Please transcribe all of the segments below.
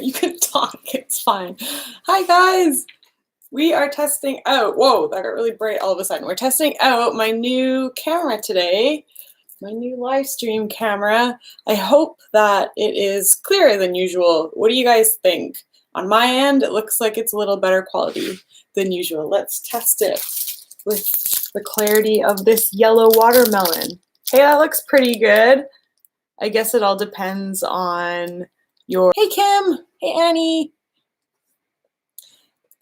You can talk, it's fine. Hi guys! We are testing out, whoa, that got really bright all of a sudden. We're testing out my new camera today, my new live stream camera. I hope that it is clearer than usual. What do you guys think? On my end, it looks like it's a little better quality than usual. Let's test it with the clarity of this yellow watermelon. Hey, that looks pretty good. I guess it all depends on your... Hey Kim! Hey Annie!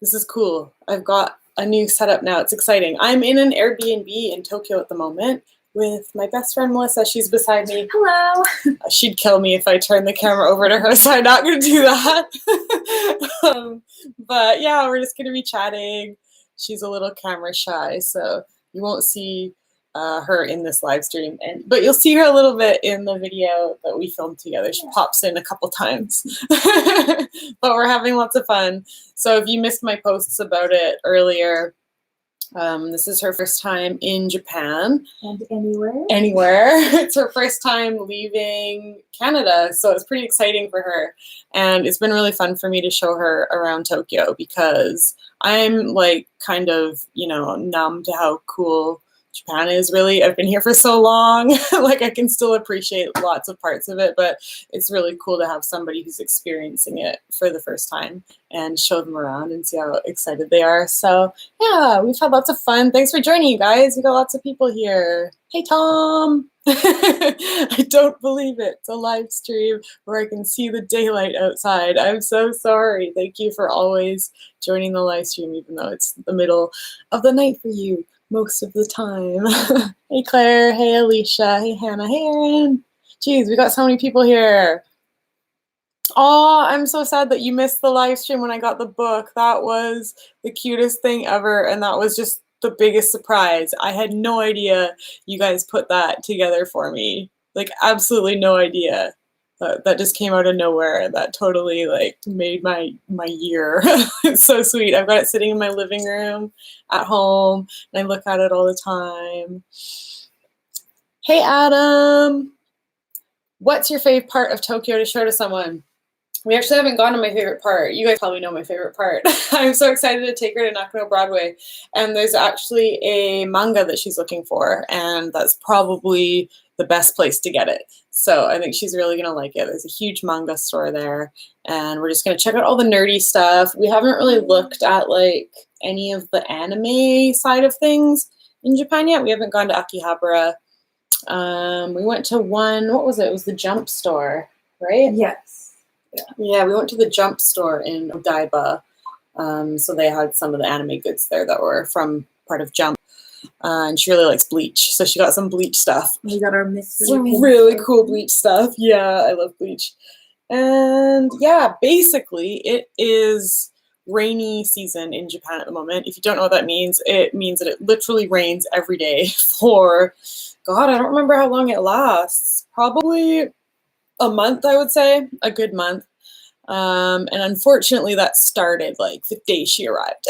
This is cool. I've got a new setup now. It's exciting. I'm in an Airbnb in Tokyo at the moment with my best friend Melissa. She's beside me. Hello. She'd kill me if I turned the camera over to her, so I'm not going to do that. But yeah, we're just going to be chatting. She's a little camera shy, so you won't see her in this live stream, but you'll see her a little bit in the video that we filmed together. She pops in a couple times. But we're having lots of fun. So if you missed my posts about it earlier, this is her first time in Japan. And anywhere. Anywhere. It's her first time leaving Canada, so it's pretty exciting for her. And it's been really fun for me to show her around Tokyo because I'm like kind of, you know, numb to how cool Japan is really. I've been here for so long, like I can still appreciate lots of parts of it, but it's really cool to have somebody who's experiencing it for the first time and show them around and see how excited they are. So yeah, we've had lots of fun. Thanks for joining, you guys. We got lots of people here. Hey Tom! I don't believe it. It's a live stream where I can see the daylight outside. I'm so sorry. Thank you for always joining the live stream, even though it's the middle of the night for you most of the time. Hey Claire, hey Alicia, hey Hannah, hey Erin. Jeez, we got so many people here. Oh, I'm so sad that you missed the live stream when I got the book. That was the cutest thing ever, and that was just the biggest surprise. I had no idea you guys put that together for me. Like, absolutely no idea. That just came out of nowhere. That totally like made my year. It's so sweet. I've got it sitting in my living room at home, and I look at it all the time. Hey Adam, what's your favorite part of Tokyo to show to someone? We actually haven't gone to my favorite part. You guys probably know my favorite part. I'm so excited to take her to Nakano Broadway. And there's actually a manga that she's looking for, and that's probably the best place to get it. So I think she's really gonna like it. There's a huge manga store there, and we're just gonna check out all the nerdy stuff. We haven't really looked at like any of the anime side of things in Japan yet. We haven't gone to Akihabara. We went to one, what was it? It was the Jump store, right? Yes. Yeah, we went to the Jump store in Odaiba. So they had some of the anime goods there that were from part of Jump. And she really likes Bleach, so she got some Bleach stuff. We got our mystery. Some really cool Bleach stuff. Yeah, I love Bleach. And yeah, basically it is rainy season in Japan at the moment. If you don't know what that means, it means that it literally rains every day for, God, I don't remember how long it lasts. Probably a month, I would say, a good month. And unfortunately that started like the day she arrived.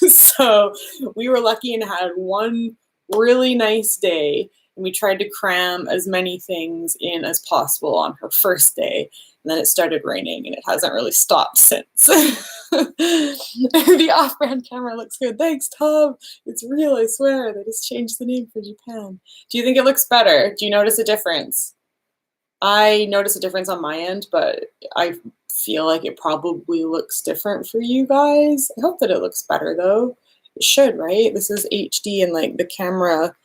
So we were lucky and had one really nice day, and we tried to cram as many things in as possible on her first day, and then it started raining and it hasn't really stopped since. The off-brand camera looks good. Thanks, Tom. It's real, I swear. They just changed the name for Japan. Do you think it looks better? Do you notice a difference? I notice a difference on my end, but I feel like it probably looks different for you guys. I hope that it looks better though. It should, right? This is HD, and like the camera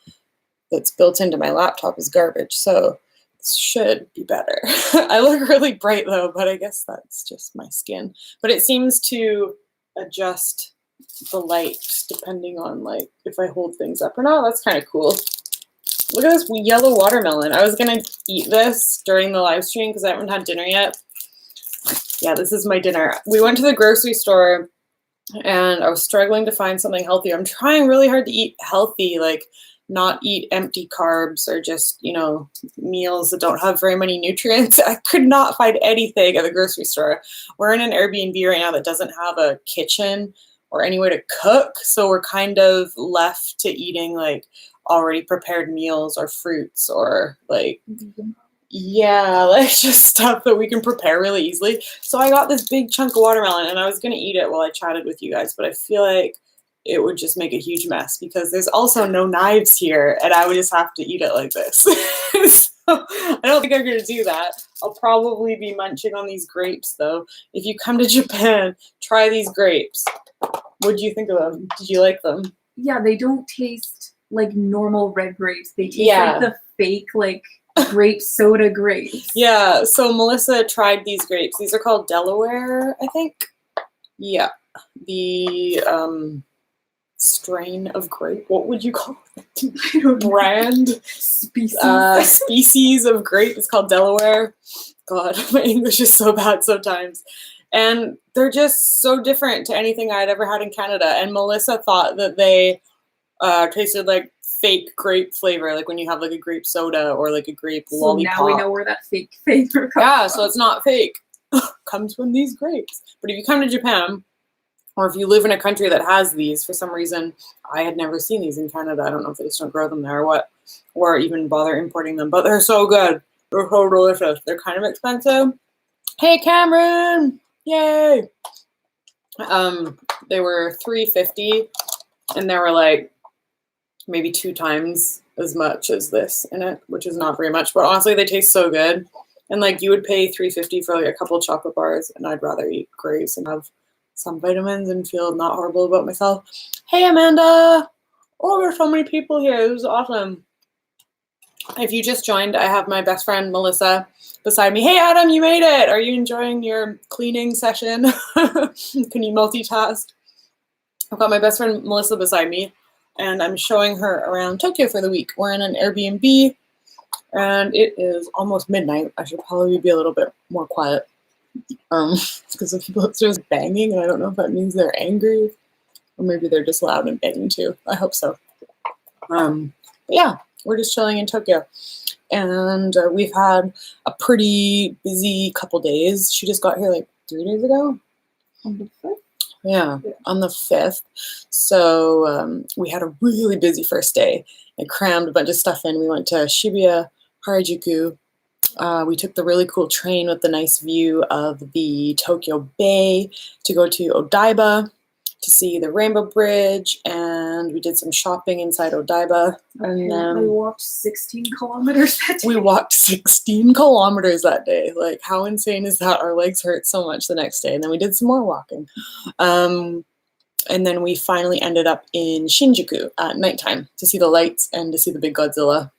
that's built into my laptop is garbage, so it should be better. I look really bright though, but I guess that's just my skin. But it seems to adjust the light depending on like if I hold things up or not. That's kind of cool. Look at this yellow watermelon. I was gonna eat this during the live stream because I haven't had dinner yet. Yeah, this is my dinner. We went to the grocery store and I was struggling to find something healthy. I'm trying really hard to eat healthy, like not eat empty carbs or just, you know, meals that don't have very many nutrients. I could not find anything at the grocery store. We're in an Airbnb right now that doesn't have a kitchen or anywhere to cook, so we're kind of left to eating like already prepared meals or fruits or like Yeah, like just stuff that we can prepare really easily. So I got this big chunk of watermelon and I was gonna eat it while I chatted with you guys, but I feel like it would just make a huge mess because there's also no knives here and I would just have to eat it like this. So I don't think I'm gonna do that. I'll probably be munching on these grapes though. If you come to Japan, try these grapes. What do you think of them? Did you like them? Yeah, they don't taste like normal red grapes. They taste Yeah. like the fake like grape soda grapes. Yeah, so Melissa tried these grapes. These are called Delaware, I think. Yeah, the strain of grape. What would you call it? I don't know. Brand Species. species of grape is called Delaware. God, my English is so bad sometimes. And they're just so different to anything I'd ever had in Canada. And Melissa thought that they tasted like fake grape flavor, like when you have like a grape soda or like a grape lollipop. So now we know where that fake flavor comes Yeah, from. so it's not fake. Comes from these grapes. But if you come to Japan, or if you live in a country that has these, for some reason, I had never seen these in Canada. I don't know if they just don't grow them there or what, or even bother importing them. But they're so good. They're so delicious. They're kind of expensive. Hey, Cameron! Yay! They were $3.50, and there were like maybe 2 times as much as this in it, which is not very much, but honestly they taste so good. And like you would pay $3.50 for like a couple of chocolate bars, and I'd rather eat grapes and have some vitamins and feel not horrible about myself. Hey Amanda! Oh, there's so many people here. This is awesome. If you just joined, I have my best friend Melissa beside me. Hey Adam, you made it! Are you enjoying your cleaning session? Can you multitask? I've got my best friend Melissa beside me, and I'm showing her around Tokyo for the week. We're in an Airbnb, and it is almost midnight. I should probably be a little bit more quiet because the people upstairs are banging, and I don't know if that means they're angry, or maybe they're just loud and banging too. I hope so. But yeah, we're just chilling in Tokyo, and we've had a pretty busy couple days. She just got here like 3 days ago. On the 5th? Yeah, on the 5th. So we had a really busy first day. I crammed a bunch of stuff in. We went to Shibuya, Harajuku. We took the really cool train with the nice view of the Tokyo Bay to go to Odaiba to see the Rainbow Bridge, and we did some shopping inside Odaiba. And then we walked 16 kilometers that day. We walked 16 kilometers that day. Like, how insane is that? Our legs hurt so much the next day. And then we did some more walking. And then we finally ended up in Shinjuku at nighttime to see the lights and to see the big Godzilla.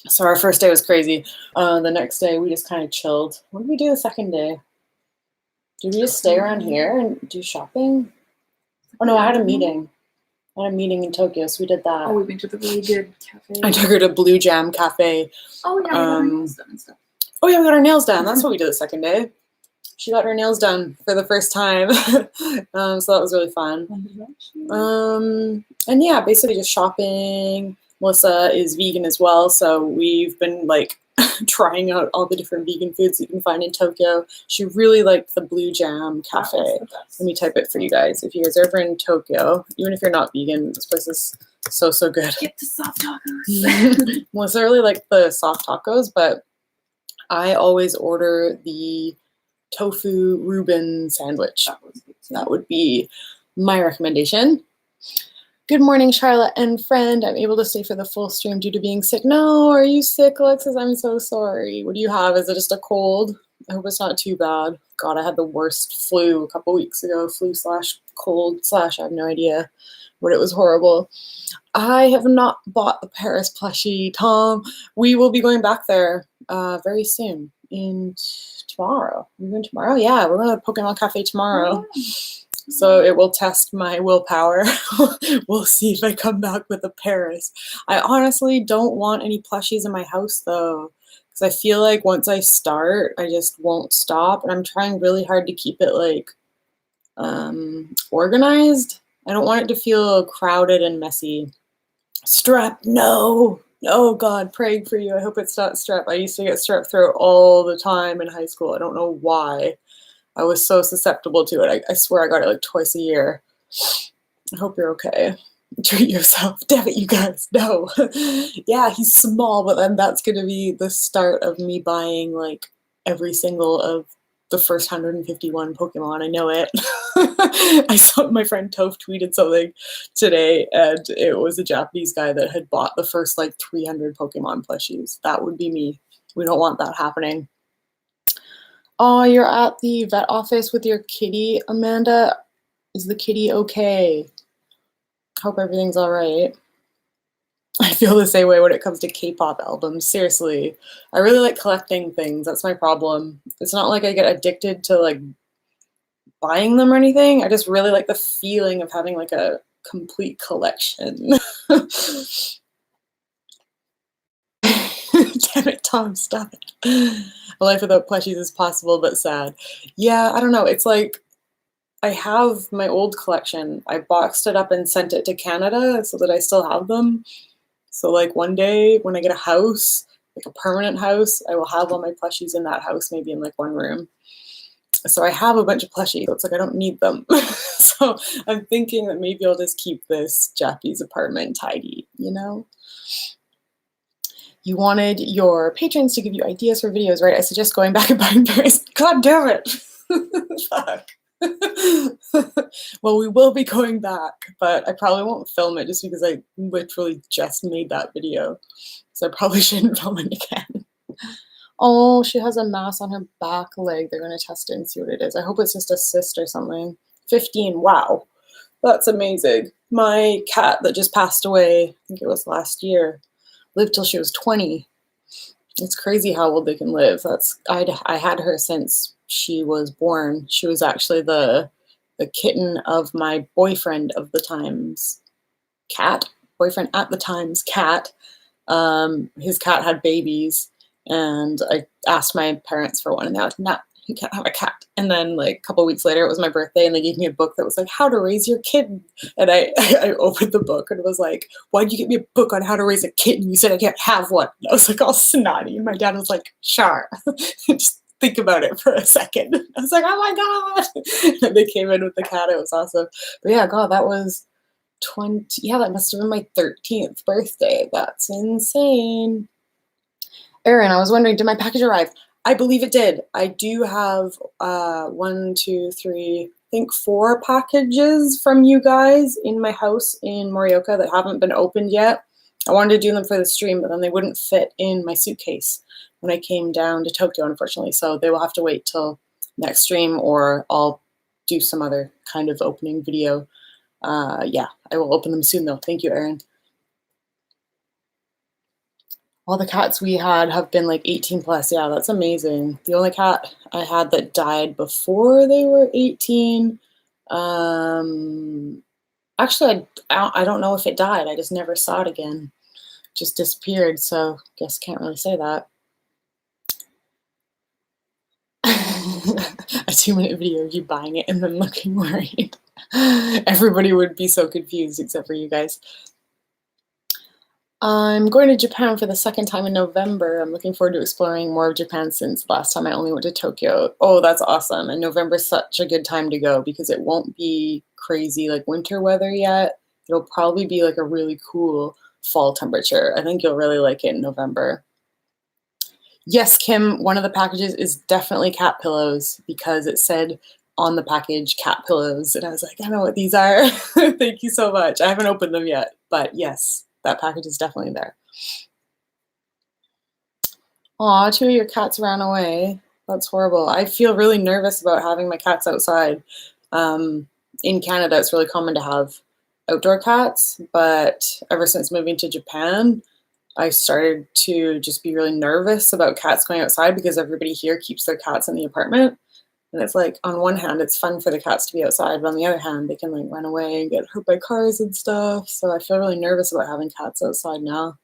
So our first day was crazy. The next day we just kind of chilled. What did we do the second day? Did we just stay around here and do shopping? Oh no, I had a meeting. I had a meeting in Tokyo, so we did that. Oh, we went to the really good cafe. I took her to Blue Jam Cafe. Oh yeah, we got our nails done and stuff. Oh yeah, we got our nails done. That's what we did the second day. She got her nails done for the first time. So that was really fun. And yeah, basically just shopping. Melissa is vegan as well, so we've been like trying out all the different vegan foods you can find in Tokyo. She really liked the Blue Jam Cafe. Let me type it for you guys. If you guys are ever in Tokyo, even if you're not vegan, this place is so good. Get the soft tacos. Melissa really liked the soft tacos, but I always order the tofu Reuben sandwich. That would be my recommendation. Good morning, Charlotte and friend. I'm able to stay for the full stream due to being sick. No, are you sick, Alexis? I'm so sorry. What do you have? Is it just a cold? I hope it's not too bad. God, I had the worst flu a couple weeks ago. Flu/cold/ I have no idea. But it was horrible. I have not bought the Paris plushie, Tom. We will be going back there very soon. Tomorrow. We're going tomorrow? Yeah, we're going to Pokemon Cafe tomorrow. Oh. So it will test my willpower. We'll see if I come back with a Paris. I honestly don't want any plushies in my house though, because I feel like once I start, I just won't stop. And I'm trying really hard to keep it like organized. I don't want it to feel crowded and messy. Strep, no. Oh God, praying for you. I hope it's not strep. I used to get strep throat all the time in high school. I don't know why. I was so susceptible to it. I swear I got it like twice a year. I hope you're okay. Treat yourself. Damn it, you guys. No. Yeah, he's small, but then that's gonna be the start of me buying like every single of the first 151 Pokemon. I know it. I saw my friend Toph tweeted something today, and it was a Japanese guy that had bought the first like 300 Pokemon plushies. That would be me. We don't want that happening. Oh, you're at the vet office with your kitty, Amanda. Is the kitty okay? Hope everything's all right. I feel the same way when it comes to K-pop albums. Seriously, I really like collecting things. That's my problem. It's not like I get addicted to like buying them or anything. I just really like the feeling of having like a complete collection. Damn it, Tom, stop it. A life without plushies is possible but sad. Yeah, I don't know. It's like I have my old collection. I boxed it up and sent it to Canada so that I still have them. So like one day when I get a house, like a permanent house, I will have all my plushies in that house, maybe in like one room. So I have a bunch of plushies. So it's like I don't need them. So I'm thinking that maybe I'll just keep this Japanese apartment tidy, you know? You wanted your patrons to give you ideas for videos, right? I suggest going back and buying berries. God damn it! Fuck. Well, we will be going back, but I probably won't film it just because I literally just made that video. So I probably shouldn't film it again. Oh, she has a mass on her back leg. They're going to test it and see what it is. I hope it's just a cyst or something. 15, wow. That's amazing. My cat that just passed away, I think it was last year, lived till she was 20. It's crazy how old they can live. I had her since she was born. She was actually the kitten of my boyfriend of the time's cat. Boyfriend at the time's cat. His cat had babies, and I asked my parents for one, and they were like, "No, you can't have a cat." And then like a couple weeks later, it was my birthday, and they gave me a book that was like how to raise your kitten. And I opened the book and was like, "Why'd you get me a book on how to raise a kitten? You said I can't have one." And I was like all snotty. And my dad was like, "Sure." Just think about it for a second. I was like, "Oh my god!" And they came in with the cat. It was awesome. But yeah, God, that was 20. Yeah, that must have been my 13th birthday. That's insane. Erin, I was wondering, did my package arrive? I believe it did. I do have 1, 2, 3, I think 4 packages from you guys in my house in Morioka that haven't been opened yet. I wanted to do them for the stream, but then they wouldn't fit in my suitcase when I came down to Tokyo, unfortunately. So they will have to wait till next stream, or I'll do some other kind of opening video. Yeah, I will open them soon though. Thank you, Erin. All the cats we had have been like 18 plus. Yeah, that's amazing. The only cat I had that died before they were 18, actually, I don't know if it died. I just never saw it again. It just disappeared, so guess can't really say that. A 2-minute video of you buying it and then looking worried. Everybody would be so confused except for you guys. I'm going to Japan for the 2nd time in November. I'm looking forward to exploring more of Japan since last time I only went to Tokyo. Oh, that's awesome. And November's such a good time to go because it won't be crazy like winter weather yet. It'll probably be like a really cool fall temperature. I think you'll really like it in November. Yes, Kim, one of the packages is definitely cat pillows because it said on the package cat pillows. And I was like, I know what these are. Thank you so much. I haven't opened them yet, but yes. That package is definitely there. Aw, 2 of your cats ran away. That's horrible. I feel really nervous about having my cats outside. In Canada, it's really common to have outdoor cats, but ever since moving to Japan, I started to just be really nervous about cats going outside because everybody here keeps their cats in the apartment. And it's like, on one hand, it's fun for the cats to be outside, but on the other hand, they can like run away and get hurt by cars and stuff. So I feel really nervous about having cats outside now.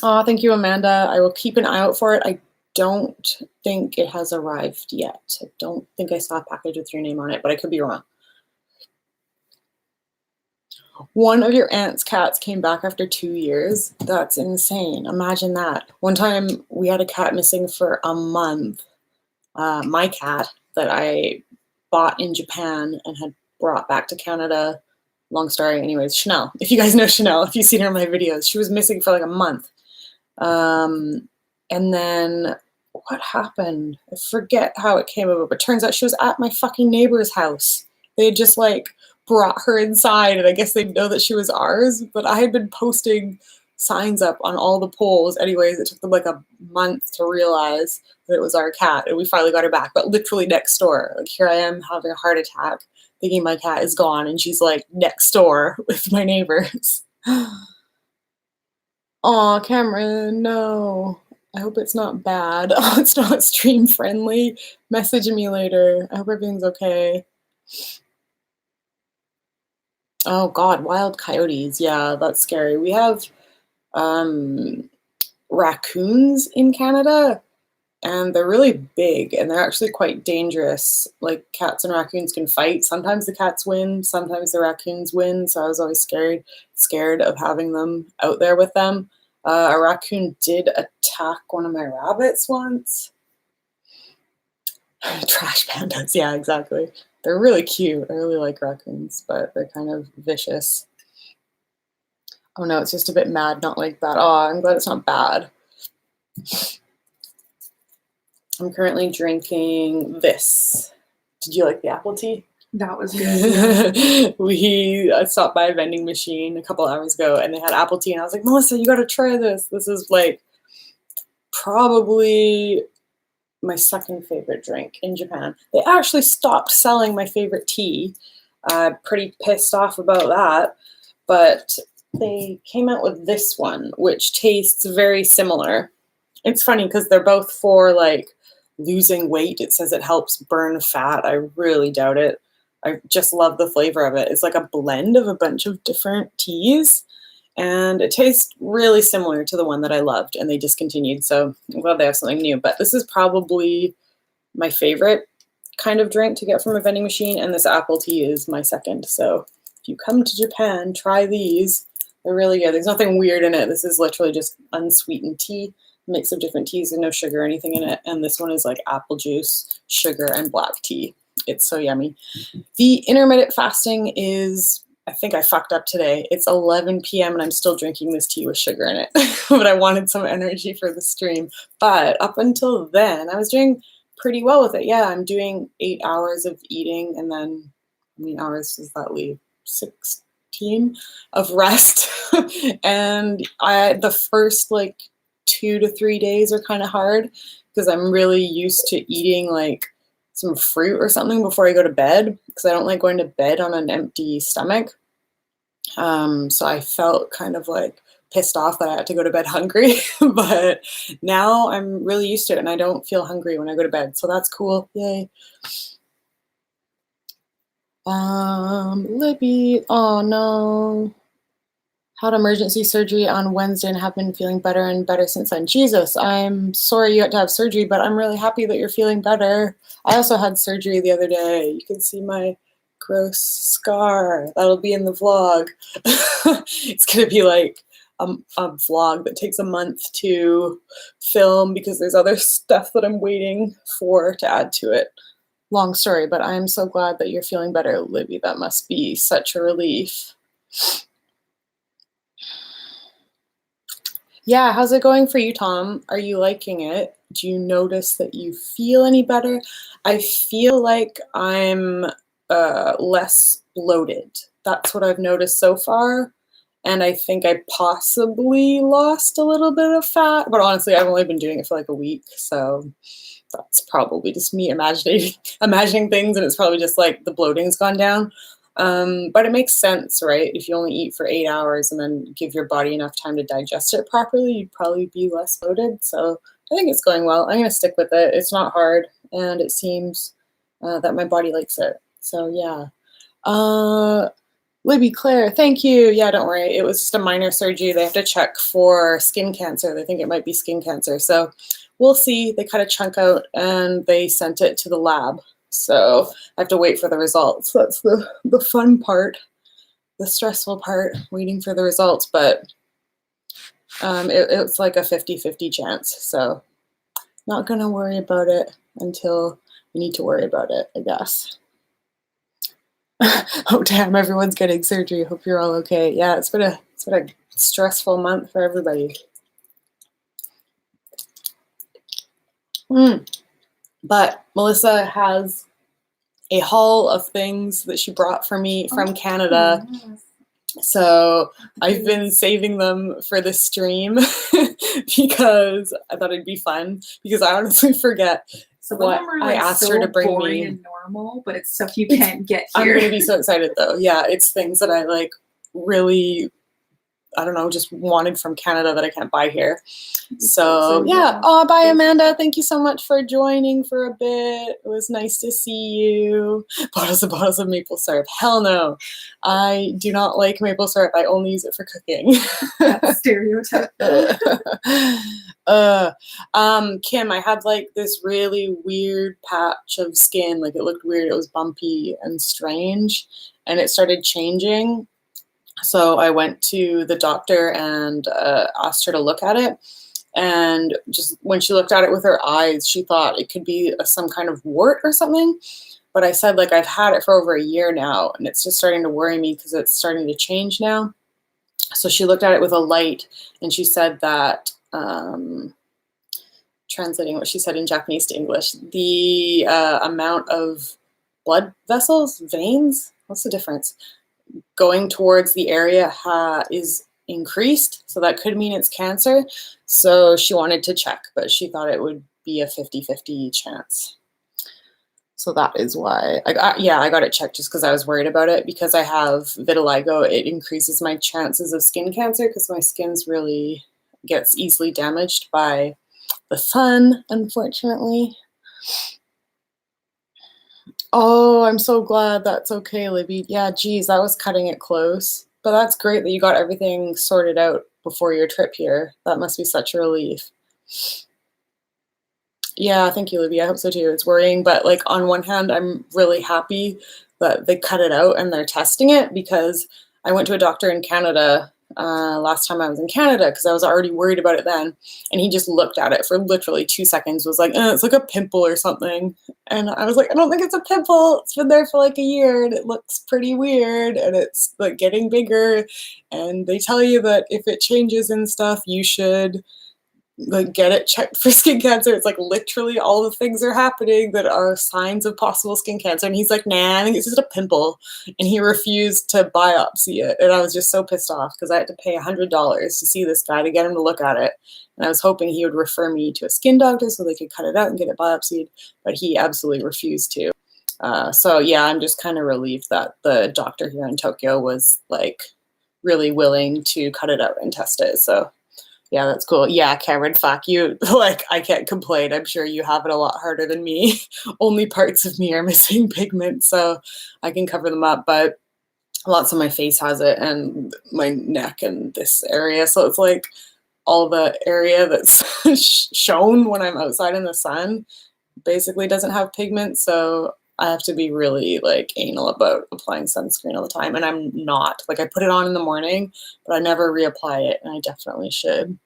Oh, thank you, Amanda. I will keep an eye out for it. I don't think it has arrived yet. I don't think I saw a package with your name on it, but I could be wrong. One of your aunt's cats came back after 2 years. That's insane. Imagine that. One time we had a cat missing for a month. My cat that I bought in Japan and had brought back to Canada Long story. Anyways, Chanel. If you guys know Chanel, if you've seen her in my videos, she was missing for like a month. And then what happened? I forget how it came about, but turns out she was at my fucking neighbor's house. They had just like brought her inside, and I guess they know that she was ours, but I had been posting signs up on all the poles. Anyways, it took them like a month to realize that it was our cat, and we finally got her back, but literally next door. Like, here I am having a heart attack, thinking my cat is gone, and she's like next door with my neighbors. Aw, Cameron, no. I hope it's not bad. Oh, it's not stream friendly. Message me later. I hope everything's okay. Oh God, wild coyotes. Yeah, that's scary. We have raccoons in Canada, and they're really big, and they're actually quite dangerous. Like, cats and raccoons can fight. Sometimes the cats win, sometimes the raccoons win, so I was always scared of having them out there with them. A raccoon did attack one of my rabbits once. Trash pandas, yeah, exactly. They're really cute. I really like raccoons, but they're kind of vicious. Oh no, it's just a bit mad, not like that. Oh, I'm glad it's not bad. I'm currently drinking this. Did you like the apple tea? That was good. We stopped by a vending machine a couple hours ago, and they had apple tea, and I was like, Melissa, you gotta try this. This is like probably my second favorite drink in Japan. They actually stopped selling my favorite tea. Pretty pissed off about that, but they came out with this one, which tastes very similar. It's funny because they're both for like losing weight. It says it helps burn fat. I really doubt it. I just love the flavor of it. It's like a blend of a bunch of different teas, and it tastes really similar to the one that I loved and they discontinued. So I'm glad they have something new. But this is probably my favorite kind of drink to get from a vending machine, and this apple tea is my second. So if you come to Japan, try these. They're really good. There's nothing weird in it. This is literally just unsweetened tea, mix of different teas and no sugar or anything in it. And this one is like apple juice, sugar, and black tea. It's so yummy. The intermittent fasting is, I think I fucked up today. It's 11 p.m. and I'm still drinking this tea with sugar in it. But I wanted some energy for the stream. But up until then, I was doing pretty well with it. Yeah, I'm doing 8 hours of eating, and then how many hours does that leave? 16 of rest. And the first like 2 to 3 days are kind of hard because I'm really used to eating like some fruit or something before I go to bed, because I don't like going to bed on an empty stomach. So I felt kind of like pissed off that I had to go to bed hungry, but now I'm really used to it and I don't feel hungry when I go to bed. So that's cool. Yay. Libby, oh no. Had emergency surgery on Wednesday and have been feeling better and better since then. Jesus, I'm sorry you had to have surgery, but I'm really happy that you're feeling better. I also had surgery the other day. You can see my gross scar. That'll be in the vlog. It's going to be like a vlog that takes a month to film because there's other stuff that I'm waiting for to add to it. Long story, but I'm so glad that you're feeling better, Libby. That must be such a relief. Yeah, how's it going for you, Tom? Are you liking it? Do you notice that you feel any better? I feel like I'm less bloated. That's what I've noticed so far. And I think I possibly lost a little bit of fat, but honestly, I've only been doing it for like a week, so that's probably just me imagining things, and it's probably just like the bloating's gone down. But it makes sense, right? If you only eat for 8 hours and then give your body enough time to digest it properly, you'd probably be less bloated. So I think it's going well. I'm going to stick with it. It's not hard, and it seems that my body likes it. So yeah. Libby Claire, thank you. Yeah, don't worry. It was just a minor surgery. They have to check for skin cancer. They think it might be skin cancer. So we'll see. They cut a chunk out and they sent it to the lab. So I have to wait for the results. That's the fun part, the stressful part, waiting for the results. But it's like a 50-50 chance. So not going to worry about it until we need to worry about it, I guess. Oh damn, everyone's getting surgery. Hope you're all okay. Yeah, it's been a stressful month for everybody. But Melissa has a haul of things that she brought for me from Canada. Yes. So I've been saving them for the stream because I thought it'd be fun, because I honestly forget what I asked her to bring me. And normal, but it's stuff you can't get here. I'm going to be so excited though. Yeah, it's things that I like really, I don't know, just wanted from Canada that I can't buy here. So yeah. Oh, bye Amanda. Thank you so much for joining for a bit. It was nice to see you. Bottles of maple syrup. Hell no. I do not like maple syrup. I only use it for cooking. Stereotype. Kim, I had like this really weird patch of skin. Like it looked weird. It was bumpy and strange, and it started changing. So I went to the doctor and asked her to look at it. And just when she looked at it with her eyes, she thought it could be some kind of wart or something. But I said, like, I've had it for over a year now, and it's just starting to worry me because it's starting to change now. So she looked at it with a light, and she said that, translating what she said in Japanese to English, the amount of blood vessels, veins, what's the difference? Going towards the area is increased, so that could mean it's cancer. So she wanted to check, but she thought it would be a 50-50 chance. So that is why I got it checked, just because I was worried about it, because I have vitiligo. It increases my chances of skin cancer because my skin's really gets easily damaged by the sun, unfortunately. Oh, I'm so glad that's okay, Libby. Yeah, geez, that was cutting it close. But that's great that you got everything sorted out before your trip here. That must be such a relief. Yeah, thank you, Libby. I hope so too. It's worrying, but like on one hand, I'm really happy that they cut it out and they're testing it, because I went to a doctor in Canada last time I was in Canada, because I was already worried about it then, and he just looked at it for literally 2 seconds, was like, it's like a pimple or something. And I was like, I don't think it's a pimple. It's been there for like a year and it looks pretty weird and it's like getting bigger. And they tell you that if it changes and stuff, you should like get it checked for skin cancer. It's like literally all the things are happening that are signs of possible skin cancer. And he's like, nah, I think it's just a pimple. And he refused to biopsy it. And I was just so pissed off because I had to pay $100 to see this guy to get him to look at it. And I was hoping he would refer me to a skin doctor so they could cut it out and get it biopsied, but he absolutely refused to. So yeah, I'm just kind of relieved that the doctor here in Tokyo was like really willing to cut it out and test it. So yeah, that's cool. Yeah, Cameron, fuck you. Like, I can't complain. I'm sure you have it a lot harder than me. Only parts of me are missing pigment, so I can cover them up. But lots of my face has it, and my neck and this area. So it's like all the area that's shown when I'm outside in the sun basically doesn't have pigment. So I have to be really like anal about applying sunscreen all the time. And I'm not. Like, I put it on in the morning, but I never reapply it, and I definitely should.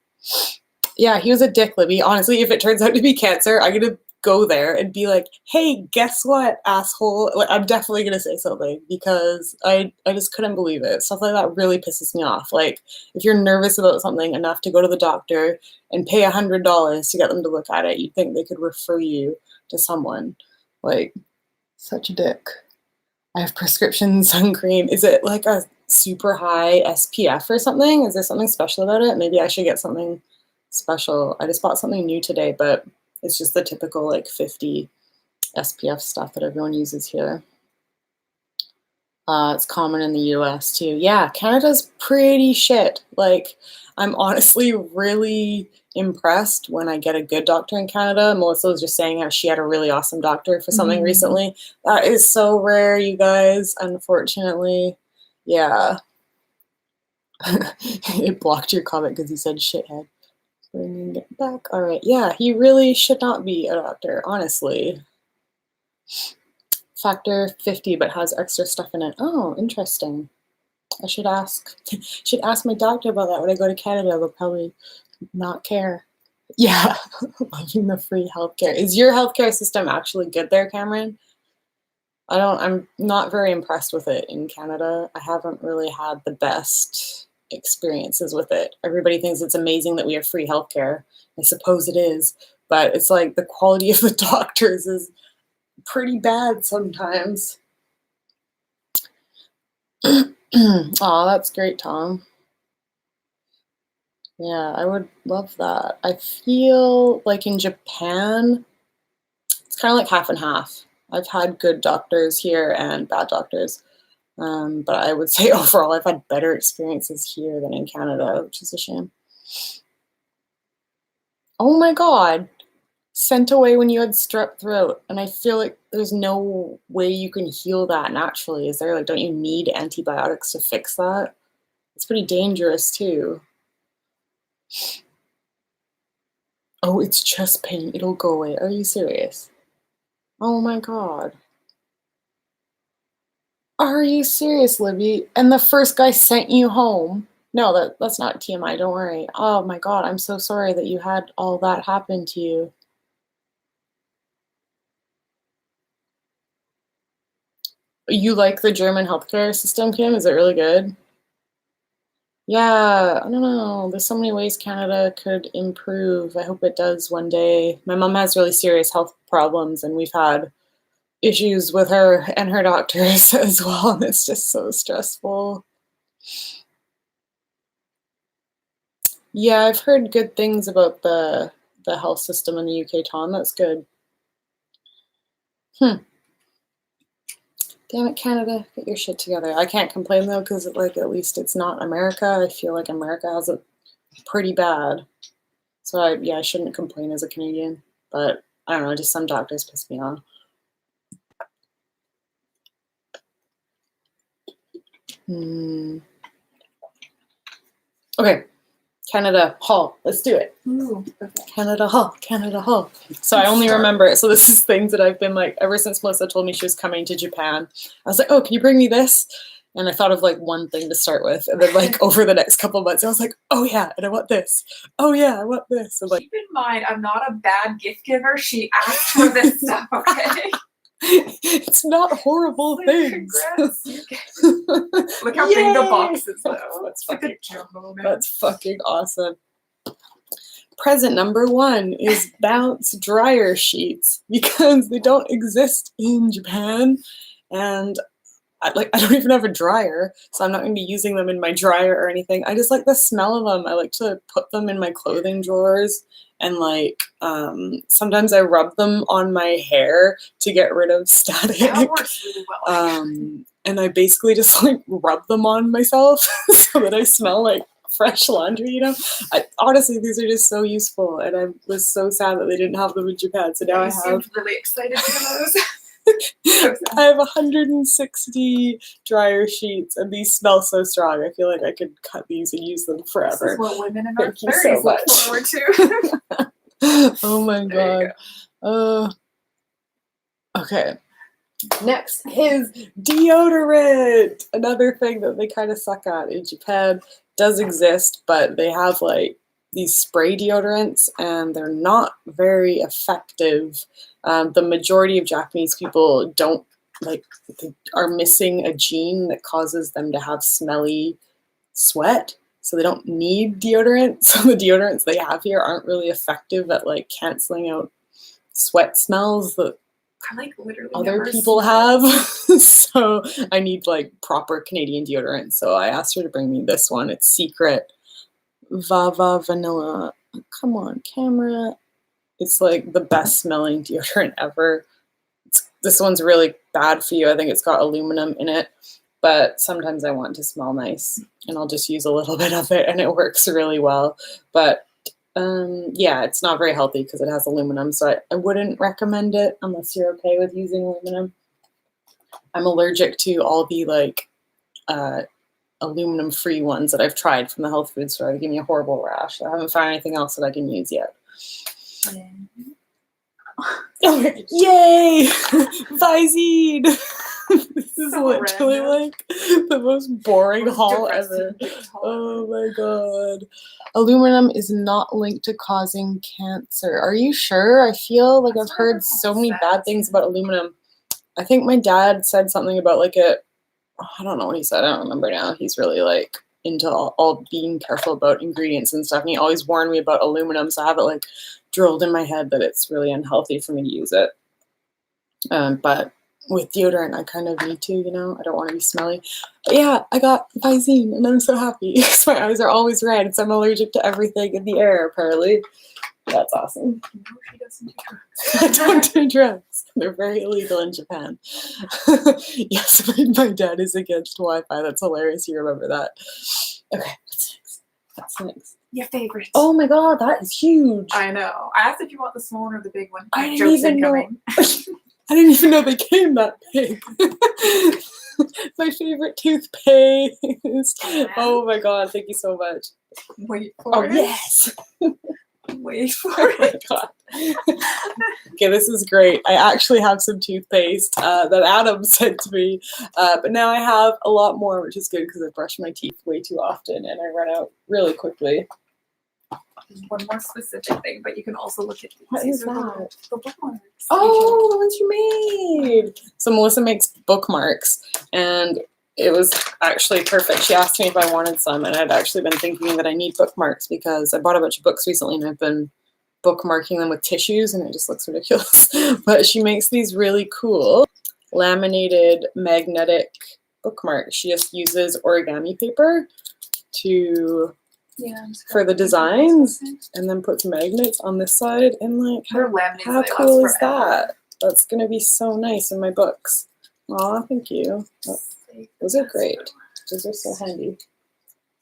Yeah, he was a dick, Libby. Honestly, if it turns out to be cancer, I'm gonna go there and be like, hey, guess what, asshole? Like, I'm definitely gonna say something, because I just couldn't believe it. Stuff like that really pisses me off. Like, if you're nervous about something enough to go to the doctor and pay $100 to get them to look at it, you'd think they could refer you to someone. Like, such a dick. I have prescription sun cream. Is it like a super high SPF or something? Is there something special about it? Maybe I should get something special. I just bought something new today, but it's just the typical like 50 SPF stuff that everyone uses here. It's common in the US too. Yeah, Canada's pretty shit. Like, I'm honestly really impressed when I get a good doctor in Canada. Melissa was just saying how she had a really awesome doctor for something recently. That is so rare, you guys, unfortunately. Yeah. It blocked your comment because you said shithead. Bringing it back. All right. Yeah, he really should not be a doctor, honestly. Factor 50, but has extra stuff in it. Oh, interesting. I should ask my doctor about that when I go to Canada. They'll probably not care. Yeah, loving the free healthcare. Is your healthcare system actually good there, Cameron? I'm not very impressed with it in Canada. I haven't really had the best experiences with it. Everybody thinks it's amazing that we have free healthcare. I suppose it is, but it's like the quality of the doctors is pretty bad sometimes. Oh, that's great, Tom. Yeah, I would love that. I feel like in Japan, it's kind of like half and half. I've had good doctors here and bad doctors. But I would say overall, I've had better experiences here than in Canada, which is a shame. Oh my God, sent away when you had strep throat. And I feel like there's no way you can heal that naturally. Is there? Like, don't you need antibiotics to fix that? It's pretty dangerous too. Oh, it's chest pain. It'll go away. Are you serious? Oh my God. Are you serious, Libby? And the first guy sent you home? No, that's not TMI. Don't worry. Oh my God, I'm so sorry that you had all that happen to you. You like the German healthcare system, Kim? Is it really good? Yeah, I don't know. There's so many ways Canada could improve. I hope it does one day. My mom has really serious health problems, and we've had issues with her and her doctors as well, and it's just so stressful. Yeah, I've heard good things about the health system in the UK, Tom. That's good. Hmm. Damn it, Canada, get your shit together. I can't complain though, because like at least it's not America. I feel like America has it pretty bad. So I shouldn't complain as a Canadian. But I don't know, just some doctors piss me off. Okay, Canada Hall. Let's do it. Ooh, okay. Canada Hall, Canada Hall. So I only remember it. So this is things that I've been like, ever since Melissa told me she was coming to Japan. I was like, oh, can you bring me this? And I thought of like one thing to start with. And then like over the next couple of months, I was like, oh yeah, and I want this. Oh yeah, I want this. And like, keep in mind, I'm not a bad gift giver. She asked for this stuff, okay? It's not horrible things. Look how big the box is, though. That's fucking awesome. Present number 1 is Bounce dryer sheets because they don't exist in Japan, and I don't even have a dryer, so I'm not going to be using them in my dryer or anything. I just like the smell of them. I like to put them in my clothing drawers, and like sometimes I rub them on my hair to get rid of static. That works really well. And I basically just like rub them on myself so that I smell like fresh laundry, you know? Honestly, these are just so useful, and I was so sad that they didn't have them in Japan, so now I have... really excited for those. I have 160 dryer sheets, and these smell so strong. I feel like I could cut these and use them forever. This is what women in our 30s look forward to. Oh my God. Okay. Next is deodorant. Another thing that they kind of suck at in Japan. Does exist, but they have like these spray deodorants, and they're not very effective. The majority of Japanese people don't they are missing a gene that causes them to have smelly sweat, so they don't need deodorant. So the deodorants they have here aren't really effective at like canceling out sweat smells that literally other people have. So I need like proper Canadian deodorant. So I asked her to bring me this one. It's Secret Vava Vanilla. Come on, camera. It's like the best smelling deodorant ever. This one's really bad for you. I think it's got aluminum in it, but sometimes I want to smell nice, and I'll just use a little bit of it, and it works really well. But yeah, it's not very healthy because it has aluminum, so I wouldn't recommend it unless you're okay with using aluminum. I'm allergic to all the like aluminum-free ones that I've tried from the health food store. They give me a horrible rash. I haven't found anything else that I can use yet. Yay! Visine! This is so literally random. Like the most boring haul ever. Oh my God. Aluminum is not linked to causing cancer. Are you sure? I feel like I've heard so many bad things about aluminum. I think my dad said something about like it. I don't know what he said. I don't remember now. He's really like into all being careful about ingredients and stuff. And he always warned me about aluminum, so I have it like drilled in my head that it's really unhealthy for me to use it. But with deodorant, I kind of need to, you know, I don't want to be smelly. But yeah, I got Visine and I'm so happy because my eyes are always red. So I'm allergic to everything in the air, apparently. That's awesome. No, she doesn't do I drugs. don't do drugs. They're very illegal in Japan. Yes, my dad is against Wi-Fi. That's hilarious. You remember that. Okay, what's next? What's next? Your favorite. Oh my god, that is huge. I know. I asked if you want the small one or the big one. I didn't Jokes even know. incoming. I didn't even know they came that big. My favorite toothpaste. Oh my god, thank you so much. Wait for it. Yes. Wait for Oh my it. god. Okay, this is great. I actually have some toothpaste that Adam sent to me, but now I have a lot more, which is good because I brush my teeth way too often and I run out really quickly. One more specific thing, but you can also look at these. What These is are that? The bookmarks. Oh, the ones you made. So Melissa makes bookmarks, and it was actually perfect. She asked me if I wanted some, and I'd actually been thinking that I need bookmarks because I bought a bunch of books recently, and I've been bookmarking them with tissues, and it just looks ridiculous. But she makes these really cool laminated magnetic bookmarks. She just uses origami paper to for the designs, and then puts magnets on this side, and like how cool is that? That's gonna be so nice in my books. Aw, thank you. Oh, those are great. Those are so handy.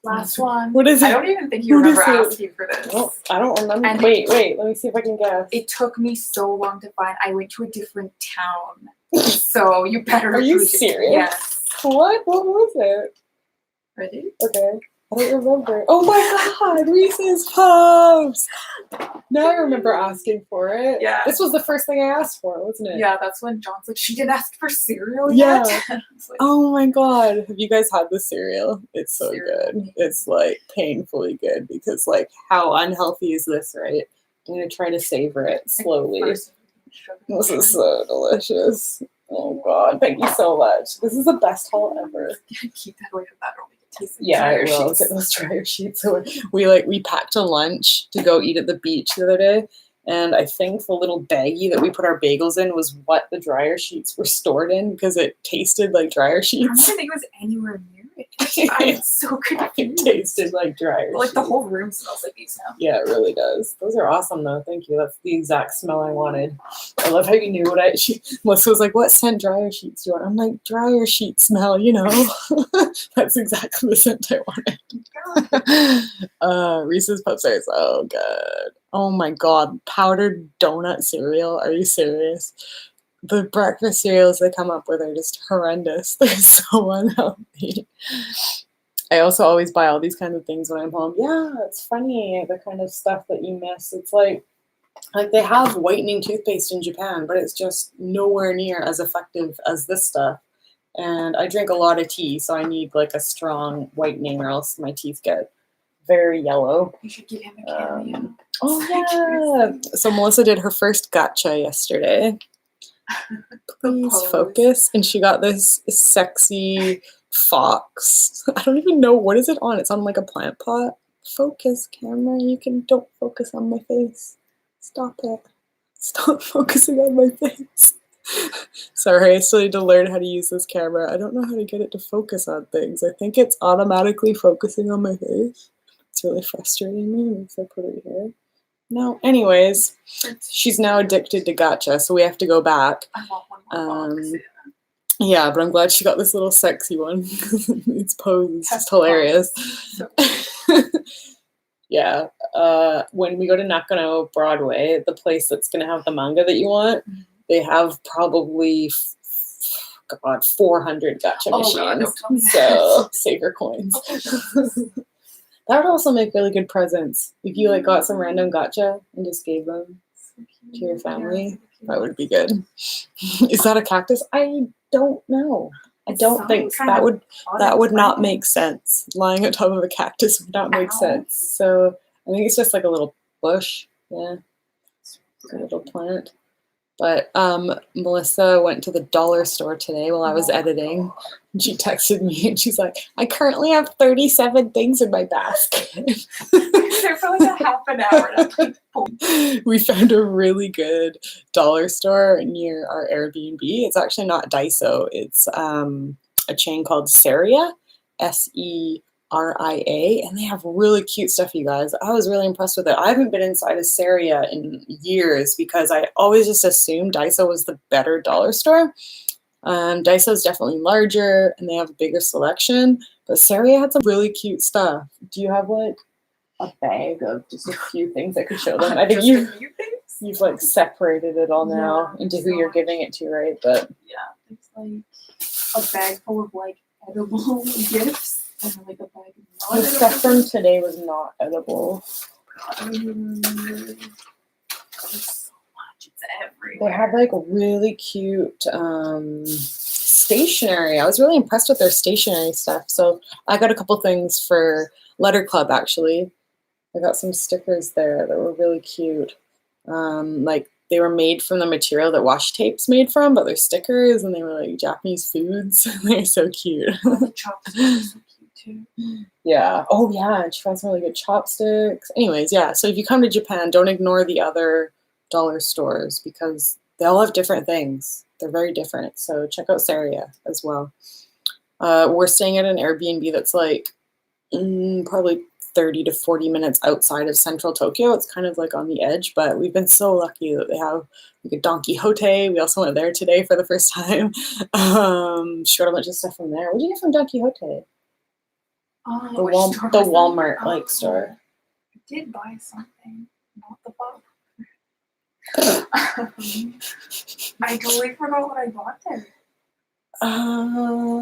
Last one. What is it? I don't even think you What remember is it? asking for this. Oh, I don't remember. And wait, let me see if I can guess. It took me so long to find. I went to a different town. So you better. Are you appreciate- serious? Yes. What was it? Ready? Okay. I don't remember. Oh my god, Reese's Puffs! Now I remember asking for it. Yeah. This was the first thing I asked for, wasn't it? Yeah, that's when John's like, she didn't ask for cereal Yeah. yet. I was like, Oh my god. Have you guys had the cereal? It's so Cereal. good. It's like painfully good because like how unhealthy is this, right? I'm gonna try to savor it slowly. first, This is so delicious. Oh god, thank you so much. This is the best haul ever. Keep that away from that or we can taste it. Yeah, I will get those dryer sheets. So we packed a lunch to go eat at the beach the other day, and I think the little baggie that we put our bagels in was what the dryer sheets were stored in because it tasted like dryer I don't sheets. even think it was anywhere near it. I'm so It confused. tasted like dryer Like the sheets. whole room smells like these now. Yeah, it really does. Those are awesome though. Thank you. That's the exact smell I wanted. I love how you knew what Melissa was like, what scent dryer sheets do you want? I'm like, dryer sheet smell, you know. That's exactly the scent I wanted. Reese's Puffs are so good. Oh my god, powdered donut cereal. Are you serious? The breakfast cereals they come up with are just horrendous. They're so unhealthy. I also always buy all these kinds of things when I'm home. Yeah, it's funny, the kind of stuff that you miss. It's like they have whitening toothpaste in Japan, but it's just nowhere near as effective as this stuff. And I drink a lot of tea, so I need like a strong whitening or else my teeth get very yellow. You should give him a cameo. Oh yeah. So Melissa did her first gacha yesterday. Please pose. focus. And she got this sexy fox. I don't even know what is it on. It's on like a plant pot. Focus, camera. Don't focus on my face. Stop it. Stop focusing on my face. Sorry, I still need to learn how to use this camera. I don't know how to get it to focus on things. I think it's automatically focusing on my face. It's really frustrating me if I put it here. No, anyways, she's now addicted to gacha, so we have to go back. I want one more box. Yeah, but I'm glad she got this little sexy one. Its pose is just hilarious. So Yeah, when we go to Nakano Broadway, the place that's going to have the manga that you want, they have probably 400 gacha God, machines. don't tell me So save your coins. That would also make really good presents. If you like got some random gacha and just gave them to your family, that would be good. Is that a cactus? I don't know. I don't think that would not make sense. Lying on top of a cactus would not make sense. So I think it's just like a little bush. Yeah. A little plant. But Melissa went to the dollar store today while I was editing. And she texted me and she's like, I currently have 37 things in my basket. There for like a half an hour. And I'm like, We found a really good dollar store near our Airbnb. It's actually not Daiso. It's a chain called Seria, Seria, and they have really cute stuff, you guys. I was really impressed with it. I haven't been inside a Seria in years because I always just assumed Daiso was the better dollar store. Daiso is definitely larger and they have a bigger selection, but Seria had some really cute stuff. Do you have like a bag of just a few things I could show them? I think you've like separated it all now into who you're giving it to, right? But yeah, it's like a bag full of like edible gifts. And like a bag of the stuff from today was not edible. God, I don't even remember. There's so much. It's everywhere. They had like really cute stationery. I was really impressed with their stationery stuff. So I got a couple things for Letter Club actually. I got some stickers there that were really cute. Like they were made from the material that washi tape's made from, but they're stickers and they were like Japanese foods. They're so cute. The chopsticks are so cute too. Yeah. Oh yeah, and she found some really good chopsticks. Anyways, yeah. So if you come to Japan, don't ignore the other dollar stores because they all have different things. They're very different. So check out Seria as well. We're staying at an Airbnb that's like probably 30 to 40 minutes outside of central Tokyo. It's kind of like on the edge, but we've been so lucky that they have like a Don Quixote. We also went there today for the first time. She got a bunch of stuff from there. What did you get from Don Quixote? The Walmart like store. I did buy something, not the book. I totally forgot what I bought there.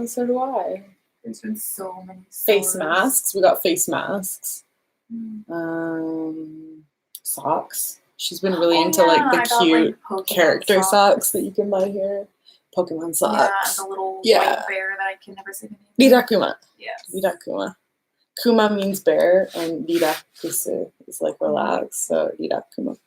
So do I. There's been so many face masks. We got face masks. Mm. Socks. She's been really into like the cute like, character socks that you can buy here. Pokemon socks. Yeah, the little white bear that I can never say the name. Virakuma. Yes. Virakuma. Kuma means bear, and Virakusu is like relax. So Virakuma.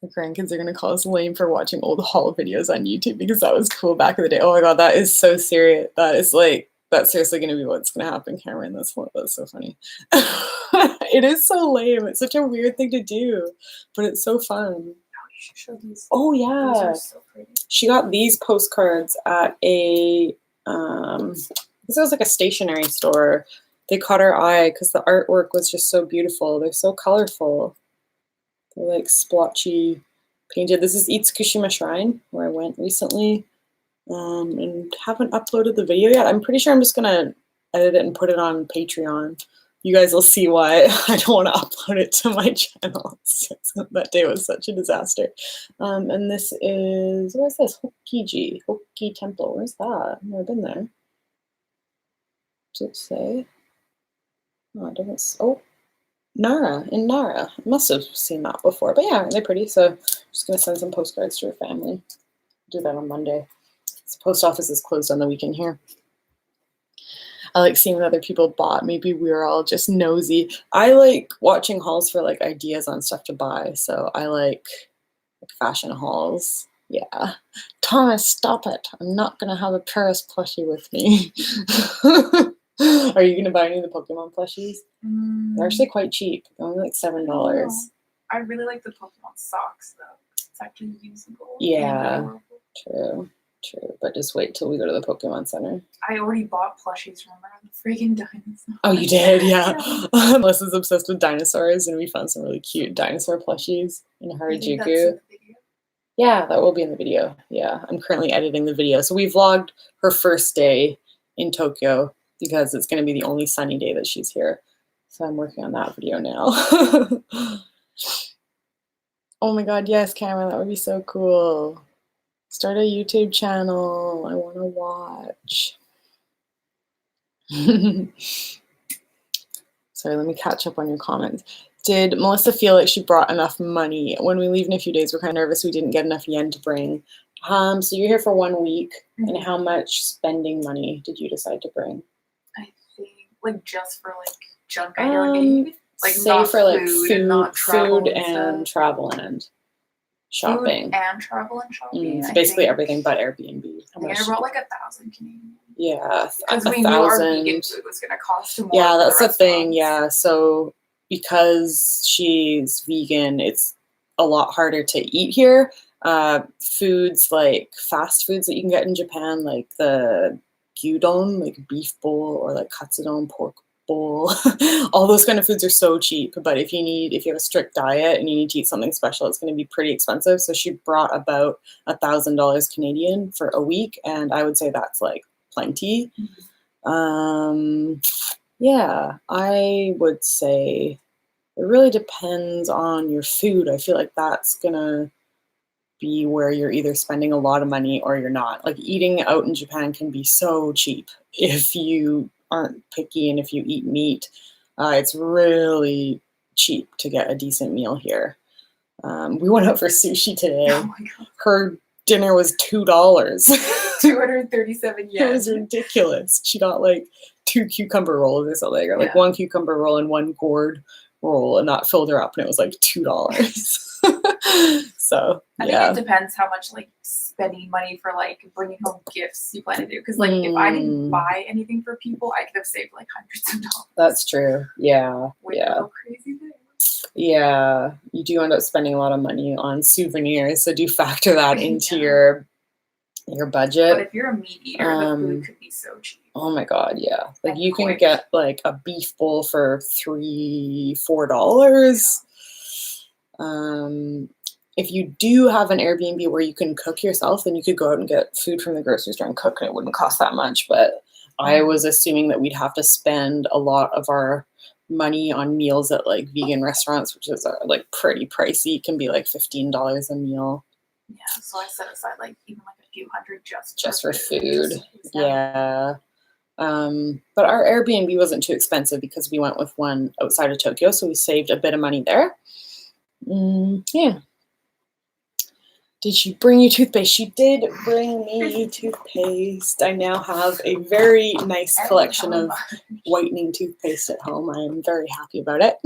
The grandkids are going to call us lame for watching old haul videos on YouTube because that was cool back in the day. Oh my god, that is so serious. That is like, that's seriously going to be what's going to happen, Cameron. That's so funny. It is so lame. It's such a weird thing to do, but it's so fun. You should show these. Oh yeah. These are so pretty. She got these postcards at a, this was like a stationery store. They caught her eye because the artwork was just so beautiful. They're so colorful. They're like splotchy painted. This is Itsukushima Shrine where I went recently and haven't uploaded the video yet. I'm pretty sure I'm just going to edit it and put it on Patreon. You guys will see why I don't want to upload it to my channel. That day was such a disaster. And this is, what is this? Hoki Temple. Where's that? I've never been there. Does it say? Oh, it doesn't. Oh. Nara, in Nara. I must have seen that before, but yeah, they're pretty. So I'm just going to send some postcards to her family. Do that on Monday. The post office is closed on the weekend here. I like seeing what other people bought. Maybe we were all just nosy. I like watching hauls for like ideas on stuff to buy. So I like fashion hauls. Yeah. Thomas, stop it. I'm not going to have a Paris plushie with me. Are you going to buy any of the Pokemon plushies? They're actually quite cheap. They're only like $7. I really like the Pokemon socks though. It's actually usable. Yeah, true. But just wait till we go to the Pokemon Center. I already bought plushies, remember? The freaking dinosaurs. Oh, you did? Yeah. Melissa's obsessed with dinosaurs, and we found some really cute dinosaur plushies in Harajuku. Yeah, that will be in the video. Yeah, I'm currently editing the video. So we vlogged her first day in Tokyo because it's going to be the only sunny day that she's here. So I'm working on that video now. Oh my god, yes, Cameron, that would be so cool. Start a YouTube channel. I want to watch. Sorry, let me catch up on your comments. Did Melissa feel like she brought enough money? When we leave in a few days, we're kind of nervous we didn't get enough yen to bring. So you're here for 1 week, and how much spending money did you decide to bring? I think, like, just for, like, junk I don't need. Like say not for like food and not travel food and and stuff. travel and shopping. Food and travel and shopping. It's I basically think, everything but Airbnb. I think I brought like 1,000 Canadian. Yeah, Because a we knew our thousand. vegan food was gonna cost more. Yeah, for that's the thing. restaurants. Yeah, so because she's vegan, it's a lot harder to eat here. Foods like fast foods that you can get in Japan, like the gyudon, like beef bowl, or like katsudon, pork bowl. All those kind of foods are so cheap. But if you have a strict diet and you need to eat something special, it's going to be pretty expensive. So she brought about $1,000 Canadian for a week, and I would say that's like plenty. Yeah, I would say it really depends on your food. I feel like that's gonna be where you're either spending a lot of money or you're not. Like eating out in Japan can be so cheap if you aren't picky and if you eat meat. It's really cheap to get a decent meal here. We went out for sushi today. Oh my god. Her dinner was $2. 237 yen. It was ridiculous. She got like 2 cucumber rolls or something, or like 1 cucumber roll and 1 gourd roll, and that filled her up, and it was like $2. So I think it depends how much like spending money for like bringing home gifts you plan to do. Because like if I didn't buy anything for people, I could have saved like hundreds of dollars. That's true. Yeah. Crazy things. Yeah, you do end up spending a lot of money on souvenirs, so do factor that into your budget. But if you're a meat eater, the food could be so cheap. Oh my god, yeah. Like you can get like a beef bowl for $3-4. If you do have an Airbnb where you can cook yourself, then you could go out and get food from the grocery store and cook, and it wouldn't cost that much. But I was assuming that we'd have to spend a lot of our money on meals at like vegan restaurants, which is like pretty pricey. It can be like $15 a meal. Yeah, so I set aside like even like a few hundred just for food. Yeah. But our Airbnb wasn't too expensive because we went with one outside of Tokyo, so we saved a bit of money there. Yeah. Did she bring you toothpaste? She did bring me toothpaste. I now have a very nice collection of whitening toothpaste at home. I am very happy about it.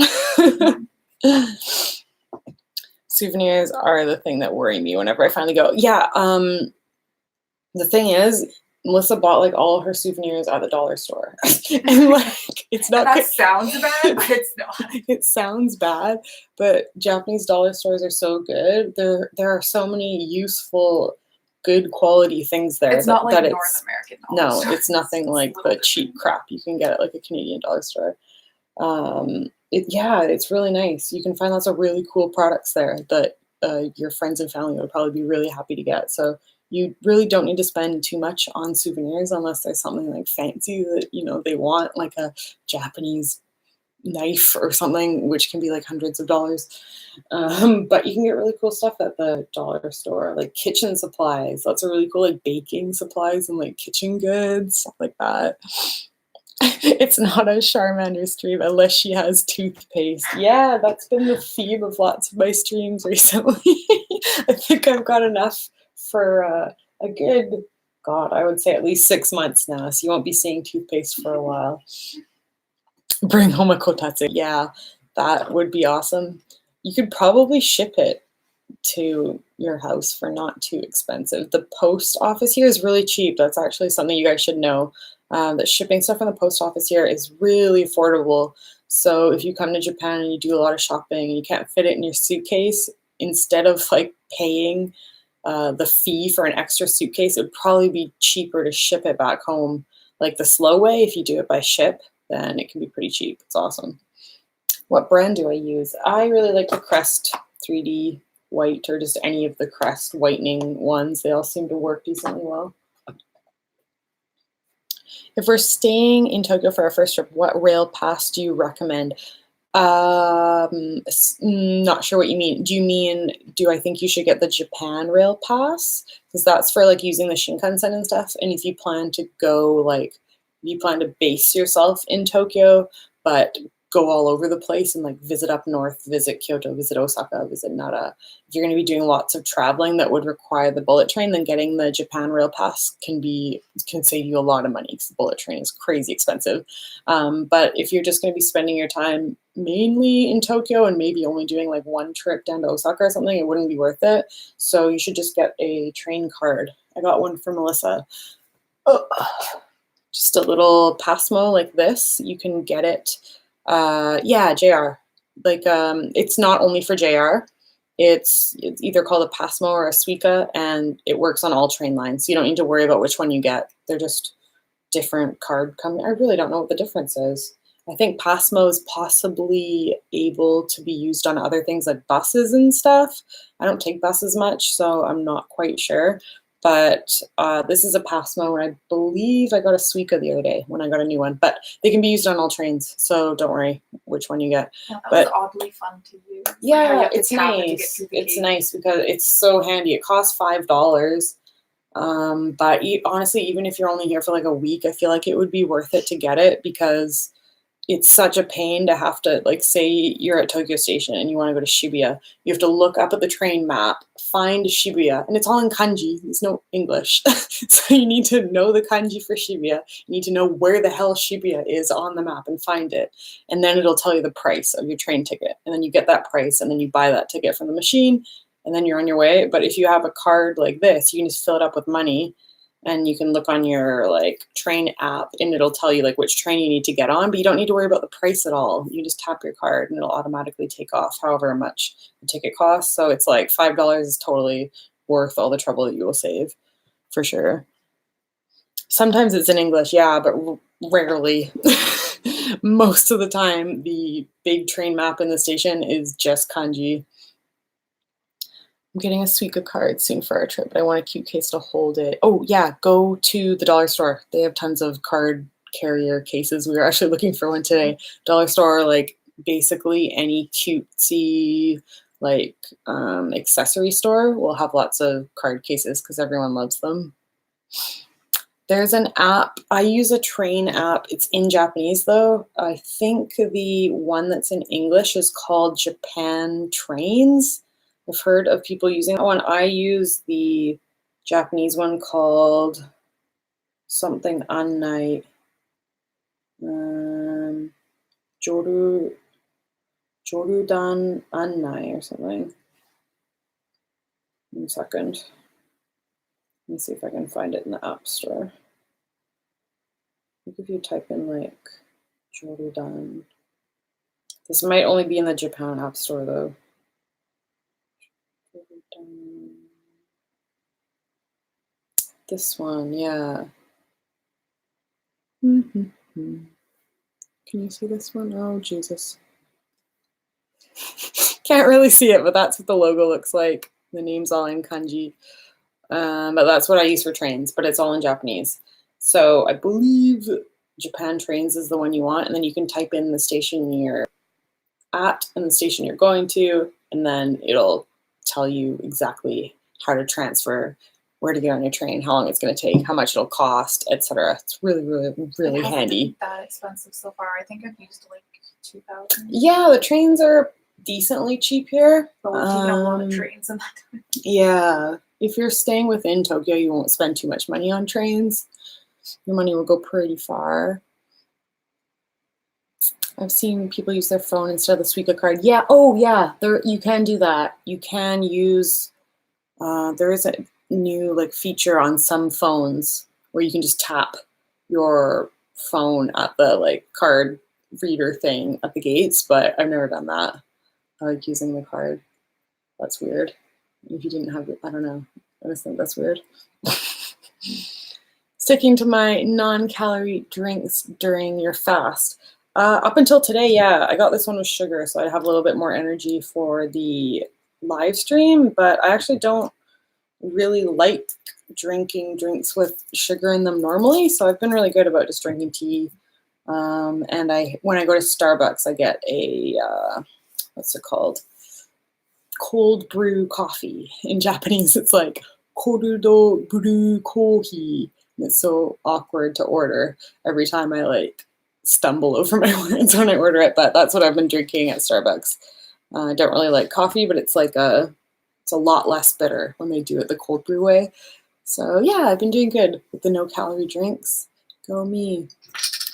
Souvenirs are the thing that worry me whenever I finally go. Yeah, the thing is, Melissa bought like all her souvenirs at the dollar store. And like it's not that sounds bad, but it's not. It sounds bad, but Japanese dollar stores are so good. There are so many useful, good quality things there. It's not like North American dollar stores. It's nothing like the cheap crap you can get at like a Canadian dollar store. It's really nice. You can find lots of really cool products there that your friends and family would probably be really happy to get. So you really don't need to spend too much on souvenirs unless there's something like fancy that, they want, like a Japanese knife or something, which can be like hundreds of dollars. But you can get really cool stuff at the dollar store, like kitchen supplies. Lots of really cool like baking supplies and like kitchen goods, stuff like that. It's not a Charmander stream unless she has toothpaste. Yeah, that's been the theme of lots of my streams recently. I think I've got enough for a good, I would say at least 6 months now. So you won't be seeing toothpaste for a while. Bring home a kotatsu. Yeah, that would be awesome. You could probably ship it to your house for not too expensive. The post office here is really cheap. That's actually something you guys should know. That shipping stuff from the post office here is really affordable. So if you come to Japan and you do a lot of shopping and you can't fit it in your suitcase, instead of like paying the fee for an extra suitcase, it would probably be cheaper to ship it back home. Like the slow way, if you do it by ship, then it can be pretty cheap. It's awesome. What brand do I use? I really like the Crest 3D White, or just any of the Crest whitening ones. They all seem to work decently well. If we're staying in Tokyo for our first trip, what rail pass do you recommend? Not sure what you mean. Do I think you should get the Japan rail pass? Because that's for like using the Shinkansen and stuff. And if you plan to go you plan to base yourself in Tokyo, but go all over the place and like visit up north, visit Kyoto, visit Osaka, visit Nara. If you're going to be doing lots of traveling that would require the bullet train, then getting the Japan rail pass can save you a lot of money because the bullet train is crazy expensive. But if you're just going to be spending your time mainly in Tokyo and maybe only doing like one trip down to Osaka or something, it wouldn't be worth it. So you should just get a train card. I got one for Melissa. Oh, just a little Passmo like this. You can get it. Yeah, JR. Like it's not only for JR. It's either called a Passmo or a Suica, and it works on all train lines. So you don't need to worry about which one you get. They're just different card company. I really don't know what the difference is. I think Passmo is possibly able to be used on other things like buses and stuff. I don't take buses much, so I'm not quite sure. But this is a Passmo, and I believe I got a Suica the other day when I got a new one. But they can be used on all trains, so don't worry which one you get. Yeah, that But was oddly fun to use. yeah, it's nice. It's nice because it's so handy. It costs $5. But honestly, even if you're only here for like a week, I feel like it would be worth it to get it because it's such a pain to have to, like, say you're at Tokyo Station and you want to go to Shibuya. You have to look up at the train map, find Shibuya, and it's all in kanji. There's no English. So you need to know the kanji for Shibuya. You need to know where the hell Shibuya is on the map and find it. And then it'll tell you the price of your train ticket. And then you get that price and then you buy that ticket from the machine and then you're on your way. But if you have a card like this, you can just fill it up with money and you can look on your like train app and it'll tell you like which train you need to get on, but you don't need to worry about the price at all. You just tap your card and it'll automatically take off however much the ticket costs. So it's like $5 is totally worth all the trouble that you will save for sure. Sometimes it's in English, yeah, but rarely. Most of the time, the big train map in the station is just kanji. I'm getting a Suica card soon for our trip, but I want a cute case to hold it. Oh, yeah, go to the dollar store. They have tons of card carrier cases. We were actually looking for one today. Dollar store, like basically any cutesy like accessory store will have lots of card cases because everyone loves them. There's an app. I use a train app. It's in Japanese though. I think the one that's in English is called Japan Trains. I've heard of people using that one. I use the Japanese one called something Annai. Jorudan Annai or something. 1 second. Let me see if I can find it in the App Store. I think if you type in like Jorudan. This might only be in the Japan App Store though. This one, yeah. Can you see this one? Oh, Jesus. Can't really see it, but that's what the logo looks like. The name's all in kanji. But that's what I use for trains, but it's all in Japanese. So I believe Japan Trains is the one you want, and then you can type in the station you're at and the station you're going to, and then it'll tell you exactly how to transfer, where to get on your train, how long it's going to take, how much it'll cost, etc. It's really, really, really handy. Been that expensive so far. I think I've used like 2,000. Yeah, the trains are decently cheap here. But we've taken a lot of trains in that time. Yeah, if you're staying within Tokyo, you won't spend too much money on trains. Your money will go pretty far. I've seen people use their phone instead of the Suica card. Yeah, oh yeah, you can do that. You can use, there is a new like feature on some phones where you can just tap your phone at the like card reader thing at the gates, but I've never done that. I like using the card. That's weird. If you didn't have it, I don't know. I just think that's weird. Sticking to my non-calorie drinks during your fast. Up until today, yeah, I got this one with sugar, so I'd have a little bit more energy for the live stream, but I actually don't really like drinking drinks with sugar in them normally, so I've been really good about just drinking tea. And when I go to Starbucks, I get a, what's it called? Cold brew coffee. In Japanese, it's like korudo brew coffee. It's so awkward to order every time I like stumble over my words when I order it, but that's what I've been drinking at Starbucks. I don't really like coffee, but it's like it's a lot less bitter when they do it the cold brew way. So yeah, I've been doing good with the no calorie drinks. Go me.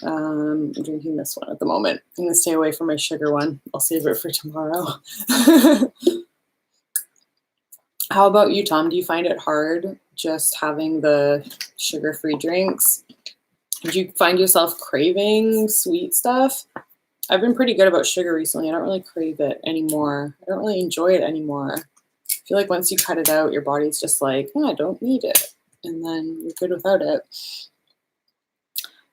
I'm drinking this one at the moment. I'm going to stay away from my sugar one. I'll save it for tomorrow. How about you, Tom? Do you find it hard just having the sugar-free drinks? Did you find yourself craving sweet stuff? I've been pretty good about sugar recently. I don't really crave it anymore. I don't really enjoy it anymore. I feel like once you cut it out, your body's just like, oh, I don't need it. And then you're good without it.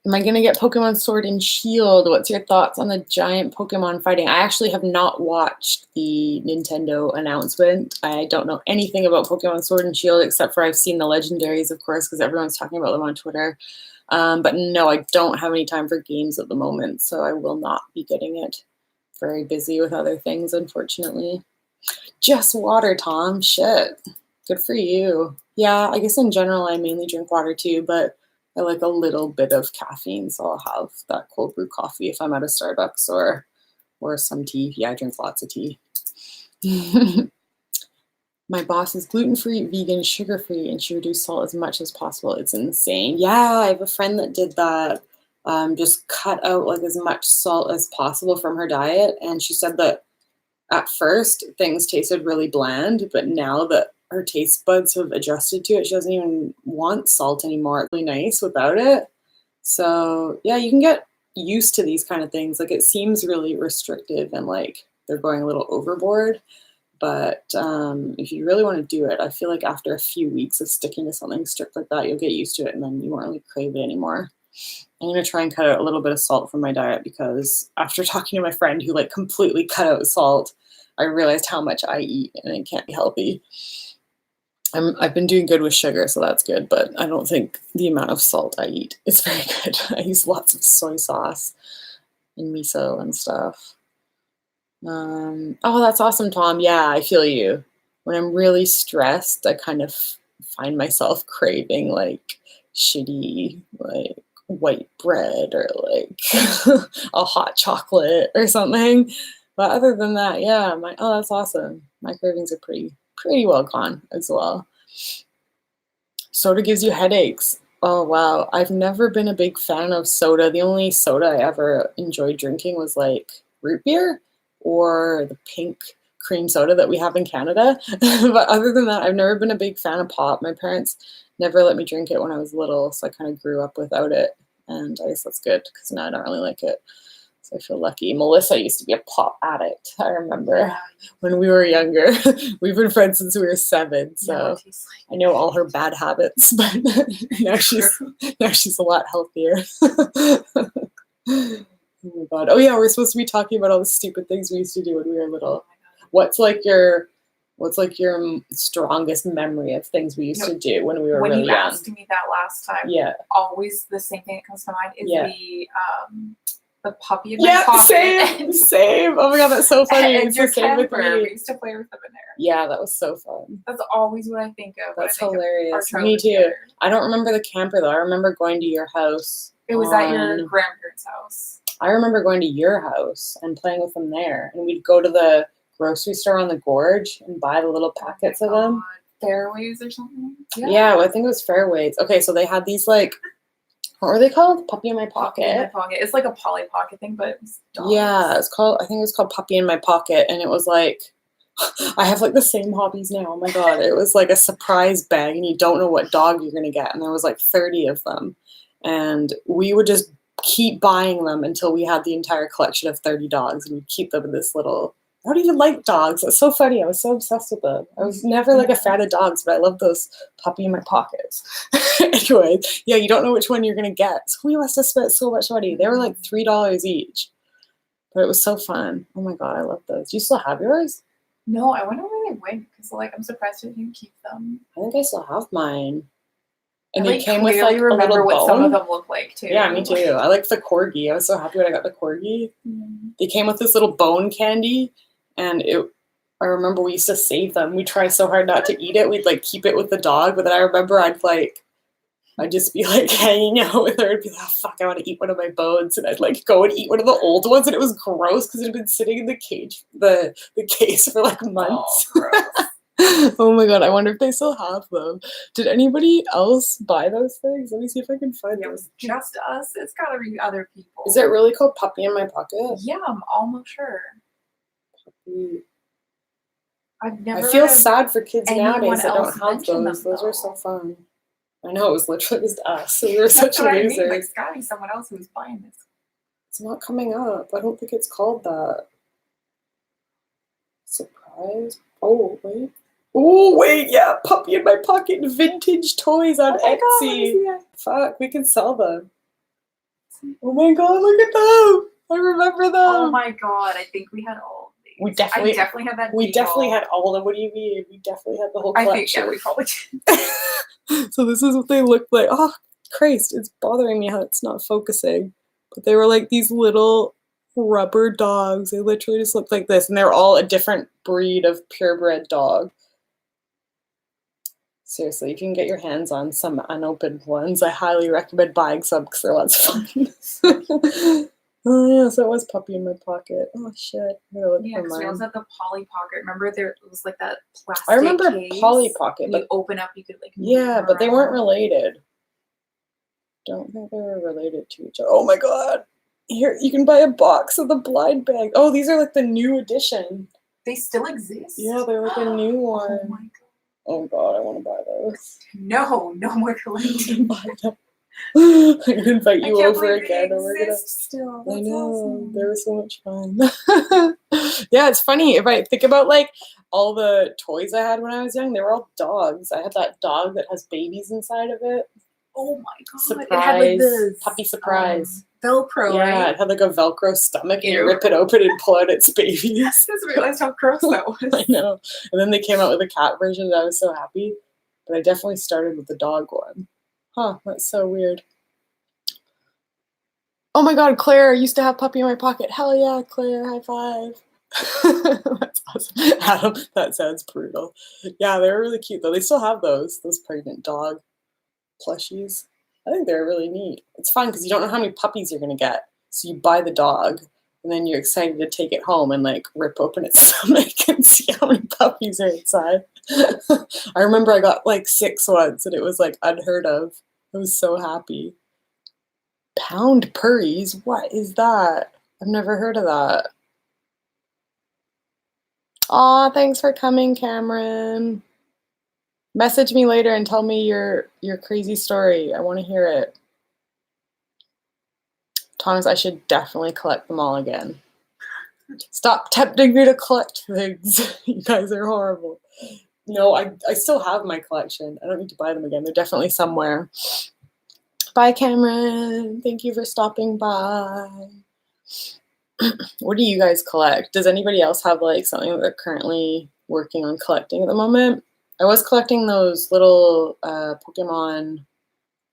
Am I going to get Pokemon Sword and Shield? What's your thoughts on the giant Pokemon fighting? I actually have not watched the Nintendo announcement. I don't know anything about Pokemon Sword and Shield except for I've seen the legendaries, of course, because everyone's talking about them on Twitter. But no, I don't have any time for games at the moment, so I will not be getting it. Very busy with other things, unfortunately. Just water, Tom. Shit. Good for you. Yeah, I guess in general I mainly drink water too, but I like a little bit of caffeine, so I'll have that cold brew coffee if I'm at a Starbucks or some tea. Yeah, I drink lots of tea. My boss is gluten-free, vegan, sugar-free, and she reduced salt as much as possible. It's insane. Yeah, I have a friend that did that. Just cut out like as much salt as possible from her diet, and she said that at first things tasted really bland, but now that her taste buds have adjusted to it, she doesn't even want salt anymore. It's really nice without it. So yeah, you can get used to these kind of things. Like it seems really restrictive and like they're going a little overboard. But if you really want to do it, I feel like after a few weeks of sticking to something strict like that, you'll get used to it and then you won't really crave it anymore. I'm going to try and cut out a little bit of salt from my diet because after talking to my friend who like completely cut out salt, I realized how much I eat and it can't be healthy. I've been doing good with sugar, so that's good, but I don't think the amount of salt I eat is very good. I use lots of soy sauce and miso and stuff. Oh, that's awesome, Tom. Yeah, I feel you. When I'm really stressed, I kind of find myself craving like shitty, like white bread or like a hot chocolate or something. But other than that, yeah, that's awesome. My cravings are pretty well gone as well. Soda gives you headaches. Oh wow, I've never been a big fan of soda. The only soda I ever enjoyed drinking was like root beer or the pink cream soda that we have in Canada. But other than that, I've never been a big fan of pop. My parents never let me drink it when I was little, so I kind of grew up without it. And I guess that's good because now I don't really like it. So I feel lucky. Melissa used to be a pop addict. I remember when we were younger. We've been friends since we were 7, so I know all her bad habits. But now she's a lot healthier. Oh my god! Oh yeah, we're supposed to be talking about all the stupid things we used to do when we were little. What's like your strongest memory of things we used to do when we were really young? When you asked me that last time, always the same thing that comes to mind is the puppy in my pocket. Same. Oh my god, that's so funny. And your camper. We used to play with them in there. Yeah, that was so fun. That's always what I think of. That's hilarious. Me too. I don't remember the camper though. I remember going to your house. It was at your grandparents' house. I remember going to your house and playing with them there. And we'd go to the grocery store on the gorge and buy the little packets of them. Fairways or something? Yeah, well, I think it was Fairways. Okay, so they had these like, what were they called? Puppy in My Pocket. Puppy in My Pocket. It's like a Polly Pocket thing, but it was dogs. Yeah, I think it was called Puppy in My Pocket. And it was like, I have like the same hobbies now. Oh my god. It was like a surprise bag and you don't know what dog you're going to get. And there was like 30 of them. And we would just keep buying them until we had the entire collection of 30 dogs. And we'd keep them in this little... I don't even like dogs. It's so funny. I was so obsessed with them. I was never like a fan of dogs, but I love those Puppy in My Pockets. Anyway, yeah, you don't know which one you're going to get. So we must have spent so much money. They were like $3 each. But it was so fun. Oh my god, I love those. Do you still have yours? No, I wonder where they went because like I'm surprised I didn't keep them. I think I still have mine. And they came with like a little what bone. Some of them look like too. Yeah, me too. I like the corgi. I was so happy when I got the corgi. They came with this little bone candy. And I remember we used to save them. We try so hard not to eat it. We'd like keep it with the dog. But then I remember I'd just be like hanging out with her and be like, oh, fuck, I want to eat one of my bones. And I'd like go and eat one of the old ones. And it was gross because it had been sitting in the cage, the case for like months. Oh, gross. Oh my god, I wonder if they still have them. Did anybody else buy those things? Let me see if I can find It them. was just us. It's gotta be other people. Is it really called Puppy in My Pocket? Yeah, I'm almost sure. I've never. I feel sad for kids anyone nowadays that don't else have mention those. them, Those are though. so fun. I know, it was literally just us. We were such That's what I mean. losers. Like, it's gotta be someone else who's buying this. It's not coming up. I don't think it's called that. Surprise. Oh, wait. Oh, wait, yeah. Puppy in My Pocket vintage toys on Etsy. God, Fuck, we can sell them. Oh my god, look at them. I remember them. Oh my god, I think we had all of these. We definitely had that. We definitely had all of them. What do you mean? We definitely had the whole collection. I think, yeah, we probably did. So this is what they looked like. Oh, Christ, it's bothering me how it's not focusing. But they were like these little rubber dogs. They literally just looked like this, and they're all a different breed of purebred dog. Seriously, if you can get your hands on some unopened ones, I highly recommend buying some because they're lots of fun. Oh yeah, so it was Puppy in My Pocket. Oh shit. Yeah, because we also had the Polly Pocket. Remember there was like that plastic I remember case, Polly Pocket, but but open up, you could like yeah, but they weren't related. Don't think they were related to each other. Oh my god. Here, you can buy a box of the blind bag. Oh, these are like the new edition. They still exist? Yeah, they're like a new one. Oh my god. Oh god, I want to buy those. No more collecting. Buy them. I can invite you over again. Still. I know, awesome. they were so much fun. Yeah, it's funny if I think about like all the toys I had when I was young. They were all dogs. I had that dog that has babies inside of it. Oh my god! Surprise! It had like this puppy surprise. Velcro. Yeah, right? it had like a Velcro stomach, and you Ew. rip it open and pull out its babies. I just realized how gross that was. I know. And then they came out with a cat version, and I was so happy. But I definitely started with the dog one. Huh, that's so weird. Oh my god, Claire used to have Puppy in My Pocket. Hell yeah, Claire, high five. That's awesome. Adam, that sounds brutal. Yeah, they're really cute though. They still have those pregnant dog plushies. I think they're really neat. It's fun because you don't know how many puppies you're gonna get. So you buy the dog and then you're excited to take it home and like rip open its stomach and see how many puppies are inside. I remember I got like 6 once and it was like unheard of. I was so happy. Pound purries? What is that? I've never heard of that. Aw, thanks for coming, Cameron. Message me later and tell me your crazy story. I want to hear it. Thomas, I should definitely collect them all again. Stop tempting me to collect things. You guys are horrible. No, I still have my collection. I don't need to buy them again. They're definitely somewhere. Bye, Cameron. Thank you for stopping by. What do you guys collect? Does anybody else have like something that they're currently working on collecting at the moment? I was collecting those little Pokemon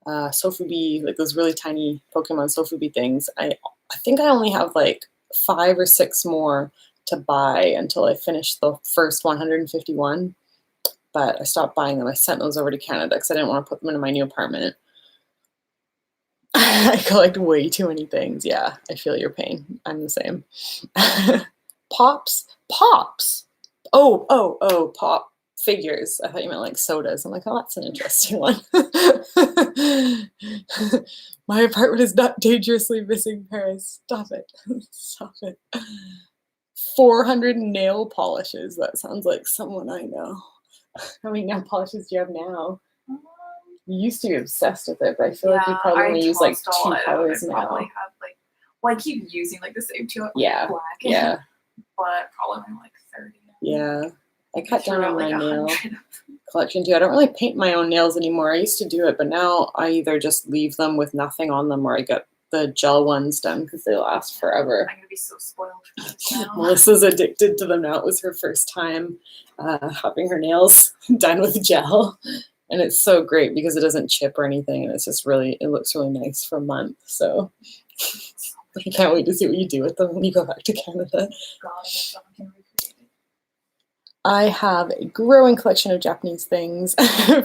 Sofubi, like those really tiny Pokemon Sofubi things. I think I only have like 5 or 6 more to buy until I finish the first 151. But I stopped buying them. I sent those over to Canada because I didn't want to put them into my new apartment. I collect way too many things. Yeah, I feel your pain. I'm the same. Pops. Oh, pop figures. I thought you meant like sodas. I'm like, oh, that's an interesting one. My apartment is not dangerously missing, Paris. Stop it. Stop it. 400 nail polishes. That sounds like someone I know. How many nail polishes do you have now? You used to be obsessed with it, but I feel like you probably only use like 2 colors now. Probably have like, well, I keep using like the same 2, like yeah, black. Yeah. But probably only like 30. Yeah. I cut down on my like nail collection too. I don't really paint my own nails anymore. I used to do it, but now I either just leave them with nothing on them or I get the gel ones done because they last forever. I'm gonna be so spoiled for this now. Melissa's addicted to them now. It was her first time having her nails done with gel. And it's so great because it doesn't chip or anything. And it's just really, it looks really nice for a month. So I can't wait to see what you do with them when you go back to Canada. I have a growing collection of Japanese things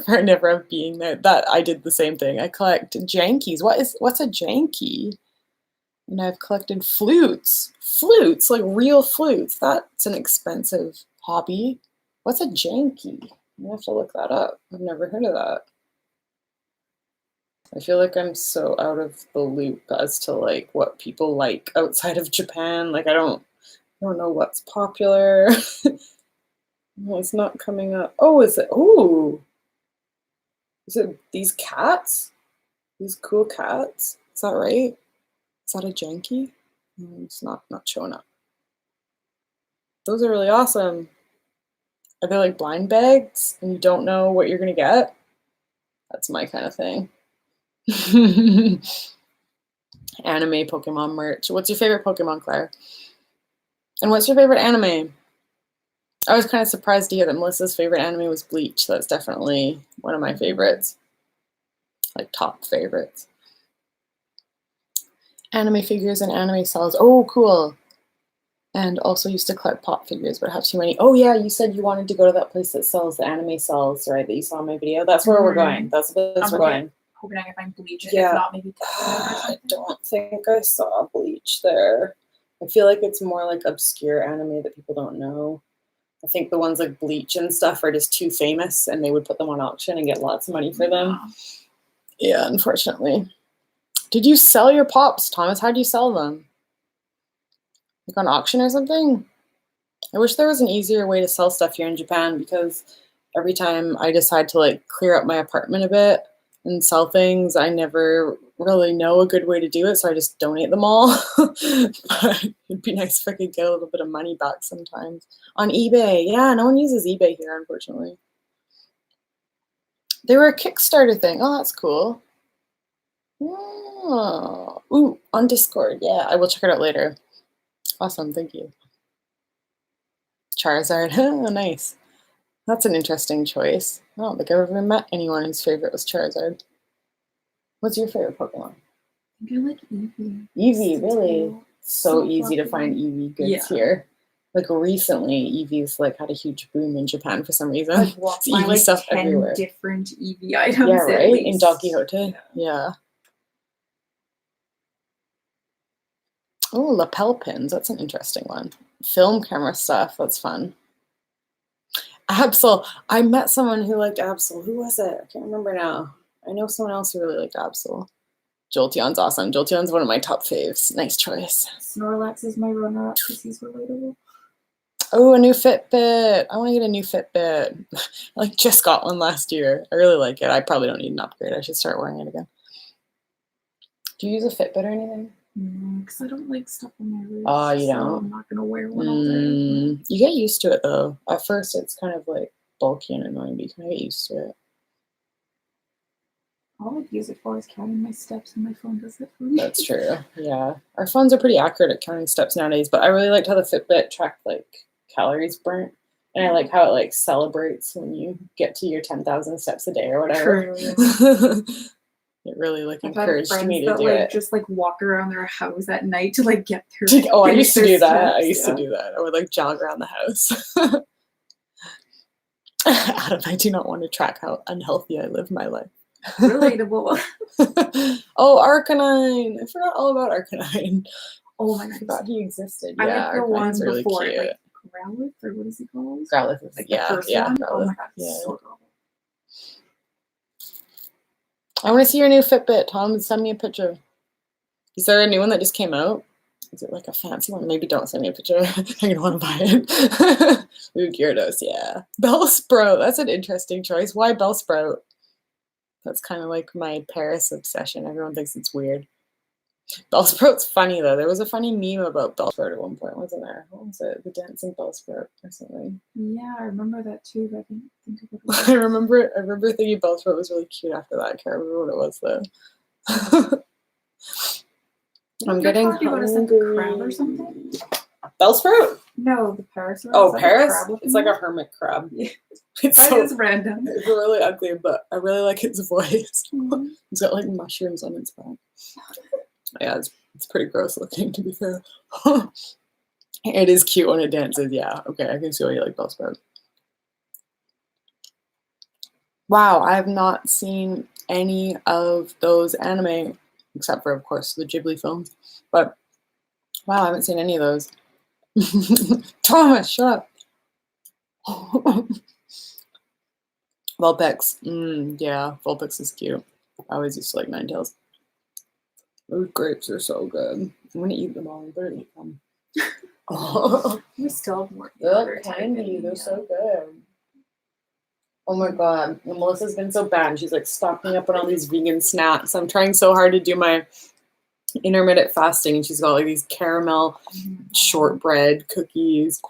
for never being there. That I did the same thing. I collect jankies. What's a janky? And I've collected flutes. Flutes, like real flutes. That's an expensive hobby. What's a janky? I have to look that up. I've never heard of that. I feel like I'm so out of the loop as to like what people like outside of Japan. Like I don't know what's popular. Well, it's not coming up. Oh, is it? Oh, is it these cats? These cool cats? Is that right? Is that a janky? No, it's not showing up. Those are really awesome. Are they like blind bags and you don't know what you're gonna get? That's my kind of thing. Anime Pokemon merch. What's your favorite Pokemon, Claire? And what's your favorite anime? I was kind of surprised to hear that Melissa's favorite anime was Bleach. That's definitely one of my favorites. Like top favorites. Anime figures and anime cells. Oh, cool. And also used to collect pop figures, but have too many. Oh yeah, you said you wanted to go to that place that sells the anime cells, right? That you saw in my video. That's where we're going. That's the place we're going. Hoping I can find Bleach. Yeah. If not, maybe I don't think I saw Bleach there. I feel like it's more like obscure anime that people don't know. I think the ones like Bleach and stuff are just too famous, and they would put them on auction and get lots of money for them. Yeah, unfortunately. Did you sell your pops, Thomas? How do you sell them? Like on auction or something? I wish there was an easier way to sell stuff here in Japan, because every time I decide to like clear up my apartment a bit and sell things, I never really know a good way to do it, so I just donate them all. But it'd be nice if I could get a little bit of money back sometimes. On eBay. Yeah, no one uses eBay here, unfortunately. They were a Kickstarter thing. Oh, that's cool. Oh. Ooh, on Discord. Yeah, I will check it out later. Awesome, thank you. Charizard. Oh, nice. That's an interesting choice. I don't think I've ever met anyone whose favorite was Charizard. What's your favorite Pokemon? I think I like Eevee. Eevee, really? So easy to find Eevee goods here. Like recently, Eevee's like had a huge boom in Japan for some reason. I've walked by like 10 everywhere. Different Eevee items. Yeah, right? In Don Quixote. Yeah. Oh, lapel pins. That's an interesting one. Film camera stuff. That's fun. Absol. I met someone who liked Absol. Who was it? I can't remember now. I know someone else who really liked Absol. Jolteon's awesome. Jolteon's one of my top faves. Nice choice. Snorlax is my runner-up because he's relatable. Oh, a new Fitbit. I want to get a new Fitbit. I like just got one last year. I really like it. I probably don't need an upgrade. I should start wearing it again. Do you use a Fitbit or anything? Because I don't like stuff on my wrist. Oh, you don't? So I'm not going to wear one all day. You get used to it, though. At first, it's kind of like bulky and annoying, but you kind of get used to it. All I use it for is counting my steps, and my phone does it for me. That's true. Yeah. Our phones are pretty accurate at counting steps nowadays, but I really liked how the Fitbit tracked, like, calories burnt. And I like how it, like, celebrates when you get to your 10,000 steps a day or whatever. True, yeah. It really like I've encouraged me to that, do like, it. just like walk around their house at night to like get through. Oh, I used to do that. Steps, I used to do that. I would like jog around the house. Adam, I do not want to track how unhealthy I live my life. Relatable. Oh, Arcanine! I forgot all about Arcanine. Oh my god, I forgot he existed. I Yeah, like the one really before, cute. like Growlithe, or what is he called? Growlithe is like yeah, the first yeah. one. Growlithe. Oh my god, yeah. so adorable. I want to see your new Fitbit, Tom. Send me a picture. Is there a new one that just came out? Is it like a fancy one? Maybe don't send me a picture. I'm gonna want to buy it. Ooh, Gyarados, yeah. Bellsprout. That's an interesting choice. Why Bellsprout? That's kind of like my Paris obsession. Everyone thinks it's weird. Bellsprout's funny though. There was a funny meme about Bellsprout at one point, wasn't there? What was it? The dancing Bellsprout or something. Yeah, I remember that too, but I didn't think of it. I remember thinking Bellsprout was really cute after that. I can't remember what it was though. I'm getting hungry. Crab or something? Bellsprout? No, the Paris. Oh, Paris? It's like a hermit crab. Yeah. It's That is random. It's really ugly, but I really like its voice. It's got like mushrooms on its back. Yeah, it's pretty gross looking, to be fair. It is cute when it dances, yeah. Okay, I can see why you like Bellsprout. Wow, I have not seen any of those anime, except for, of course, the Ghibli films. But, wow, I haven't seen any of those. Thomas, shut up. Vulpix. Yeah, Vulpix is cute. I always used to like Ninetales. Those grapes are so good. I'm gonna eat them all. I better eat them. We still have more. They're candy. They're so good. Oh my god. Melissa's been so bad. She's like stocking up on all these vegan snacks. I'm trying so hard to do my intermittent fasting, and she's got like these caramel shortbread cookies.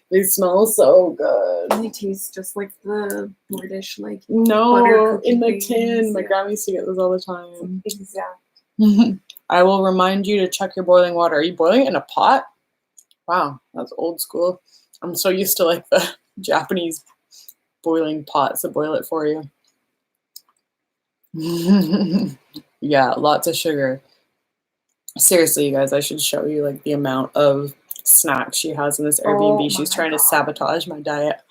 They smell so good. They taste just like the British butter No, cookie in the things. tin. My Yeah. grandma used to get those all the time. Exactly. I will remind you to check your boiling water. Are you boiling it in a pot? Wow, that's old school. I'm so used to like the Japanese boiling pots that boil it for you. Yeah, lots of sugar. Seriously, you guys, I should show you like the amount of snacks she has in this Airbnb. She's trying to sabotage my diet.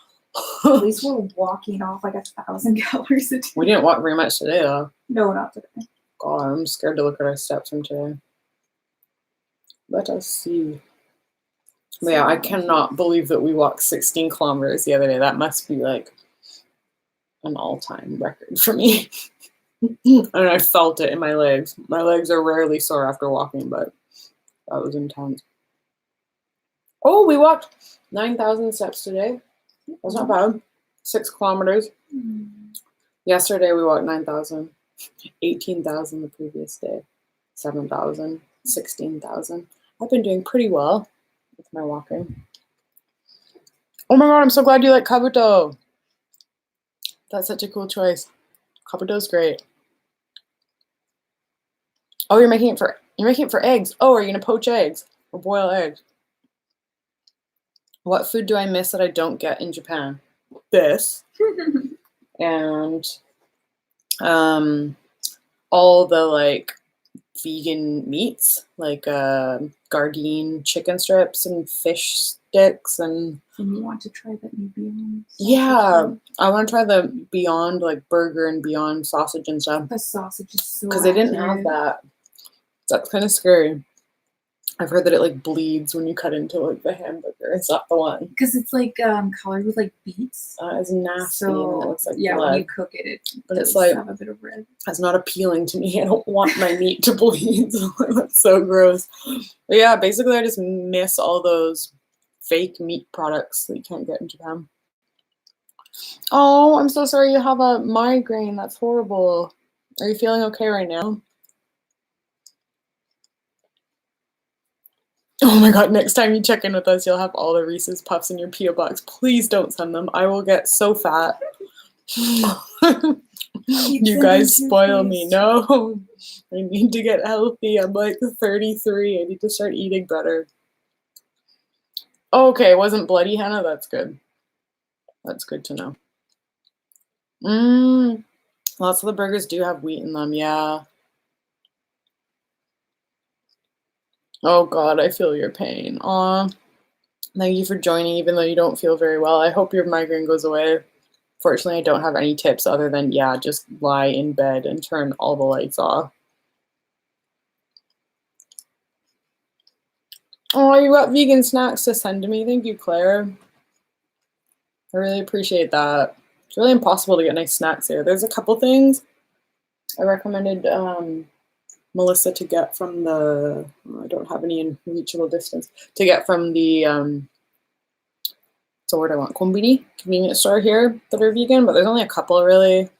At least we're walking off like 1,000 calories a day. We didn't walk very much today, though. No, not today. God, I'm scared to look at our steps from today. Let us see. But yeah, I cannot believe that we walked 16 kilometers the other day. That must be like an all-time record for me. And I felt it in my legs. My legs are rarely sore after walking, but that was intense. Oh, we walked 9,000 steps today. That's not bad. 6 kilometers. Yesterday we walked 9,000. 18,000 the previous day. 7,000. 16,000. I've been doing pretty well with my walking. Oh my god, I'm so glad you like kabuto. That's such a cool choice. Kabuto's great. Oh, you're making it for eggs. Oh, are you gonna poach eggs or boil eggs? What food do I miss that I don't get in Japan? This. And all the like vegan meats, like Gardein chicken strips and fish sticks and you want to try that new Beyond? Yeah, I want to try the Beyond like burger and Beyond sausage and stuff. The sausage is so because they didn't have that. That's kind of scary. I've heard that it like bleeds when you cut into like the hamburger. It's not the one. Because it's like colored with like beets. It's nasty. So and it looks like yeah, blood. when you cook it, it But does it's like have a bit of red. That's not appealing to me. I don't want my meat to bleed. That's so gross. But yeah, basically I just miss all those fake meat products that you can't get in Japan. Oh, I'm so sorry you have a migraine. That's horrible. Are you feeling okay right now? Oh my god, next time you check in with us, you'll have all the Reese's Puffs in your P.O. box. Please don't send them. I will get so fat. You guys spoil me. No, I need to get healthy. I'm like 33. I need to start eating better. Okay, it wasn't bloody henna. That's good. That's good to know. Lots of the burgers do have wheat in them. Yeah. Oh god, I feel your pain. Aw. Thank you for joining, even though you don't feel very well. I hope your migraine goes away. Fortunately, I don't have any tips other than, yeah, just lie in bed and turn all the lights off. Oh, you got vegan snacks to send to me. Thank you, Claire. I really appreciate that. It's really impossible to get nice snacks here. There's a couple things I recommended Melissa to get from the, I don't have any in reachable distance, to get from the, so what do I want? Konbini, convenience store here that are vegan, but there's only a couple really.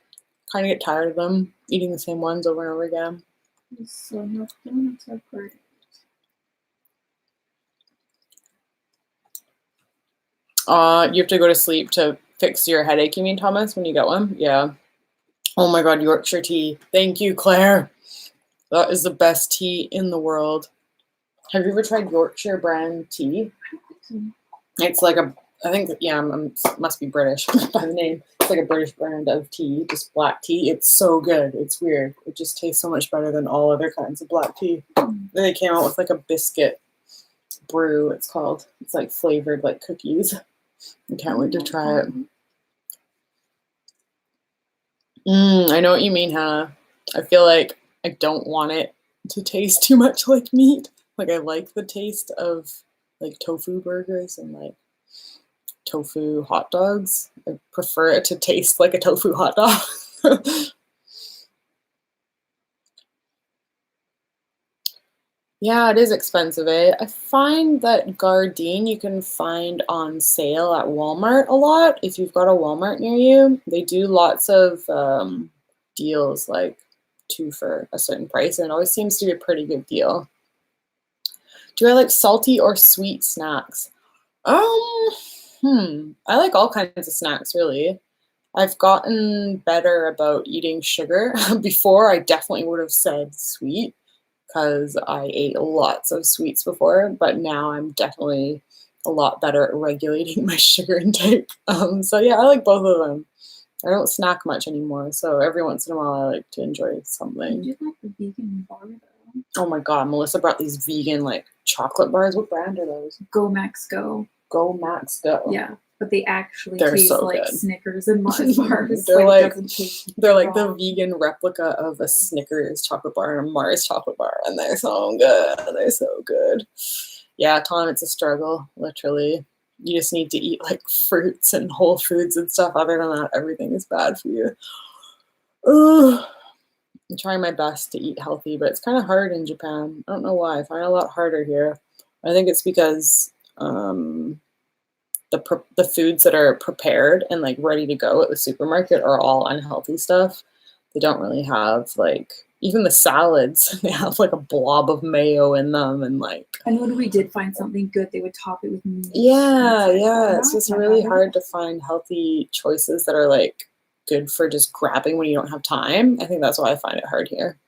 Kind of get tired of them, eating the same ones over and over again. So nothing to great. You have to go to sleep to fix your headache, you mean, Thomas, when you get one? Yeah. Oh my god, Yorkshire tea. Thank you, Claire. That is the best tea in the world. Have you ever tried Yorkshire brand tea? It's like a, I think, yeah, must be British by the name. It's like a British brand of tea, just black tea. It's so good. It's weird. It just tastes so much better than all other kinds of black tea. Then they came out with like a biscuit brew, it's called. It's like flavored like cookies. I can't wait to try it. I know what you mean, Hannah. I feel like I don't want it to taste too much like meat. Like I like the taste of like tofu burgers and like tofu hot dogs. I prefer it to taste like a tofu hot dog. Yeah, it is expensive, eh? I find that Gardein you can find on sale at Walmart a lot. If you've got a Walmart near you, they do lots of deals, like two for a certain price, and it always seems to be a pretty good deal. Do I like salty or sweet snacks? I like all kinds of snacks, really. I've gotten better about eating sugar. Before, I definitely would have said sweet because I ate lots of sweets before, but now I'm definitely a lot better at regulating my sugar intake. So yeah, I like both of them. I don't snack much anymore, so every once in a while I like to enjoy I something. do like the vegan bar though. Oh my god, Melissa brought these vegan like chocolate bars. What brand are those? Go Max Go. Go Max Go. Yeah, but they actually They're taste so like good. Snickers and Mars bars. They're like, it like doesn't taste they're like wrong. the vegan replica of a Snickers chocolate bar and a Mars chocolate bar, and they're so good. They're so good. Yeah, Tom, it's a struggle, literally. You just need to eat like fruits and whole foods and stuff. Other than that, everything is bad for you. Ugh. I'm trying my best to eat healthy, but it's kind of hard in Japan. I don't know why. I find it a lot harder here. I think it's because the foods that are prepared and like ready to go at the supermarket are all unhealthy stuff. They don't really have like even the salads. They have like a blob of mayo in them and like. And when we did find something good, they would top it with meat. Yeah, Like, yeah. It's just really bad. hard to find healthy choices that are like good for just grabbing when you don't have time. I think that's why I find it hard here.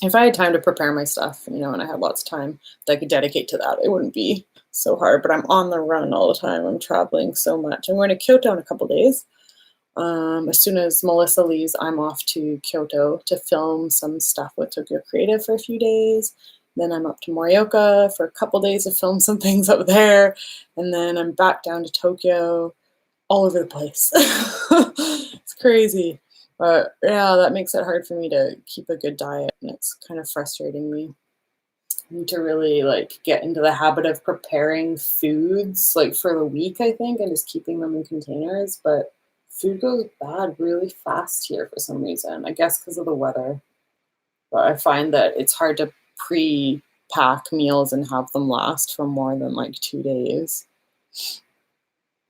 If I had time to prepare my stuff, and I had lots of time that I could dedicate to that, it wouldn't be so hard. But I'm on the run all the time. I'm traveling so much. I'm going to Kyoto in a couple days. As soon as Melissa leaves, I'm off to Kyoto to film some stuff with Tokyo Creative for a few days. Then I'm up to Morioka for a couple days to film some things up there. And then I'm back down to Tokyo, all over the place. It's crazy. But yeah, that makes it hard for me to keep a good diet, and it's kind of frustrating me. I need to really like get into the habit of preparing foods like for the week, I think, and just keeping them in containers. But food goes bad really fast here for some reason. I guess because of the weather. But I find that it's hard to pre-pack meals and have them last for more than like 2 days.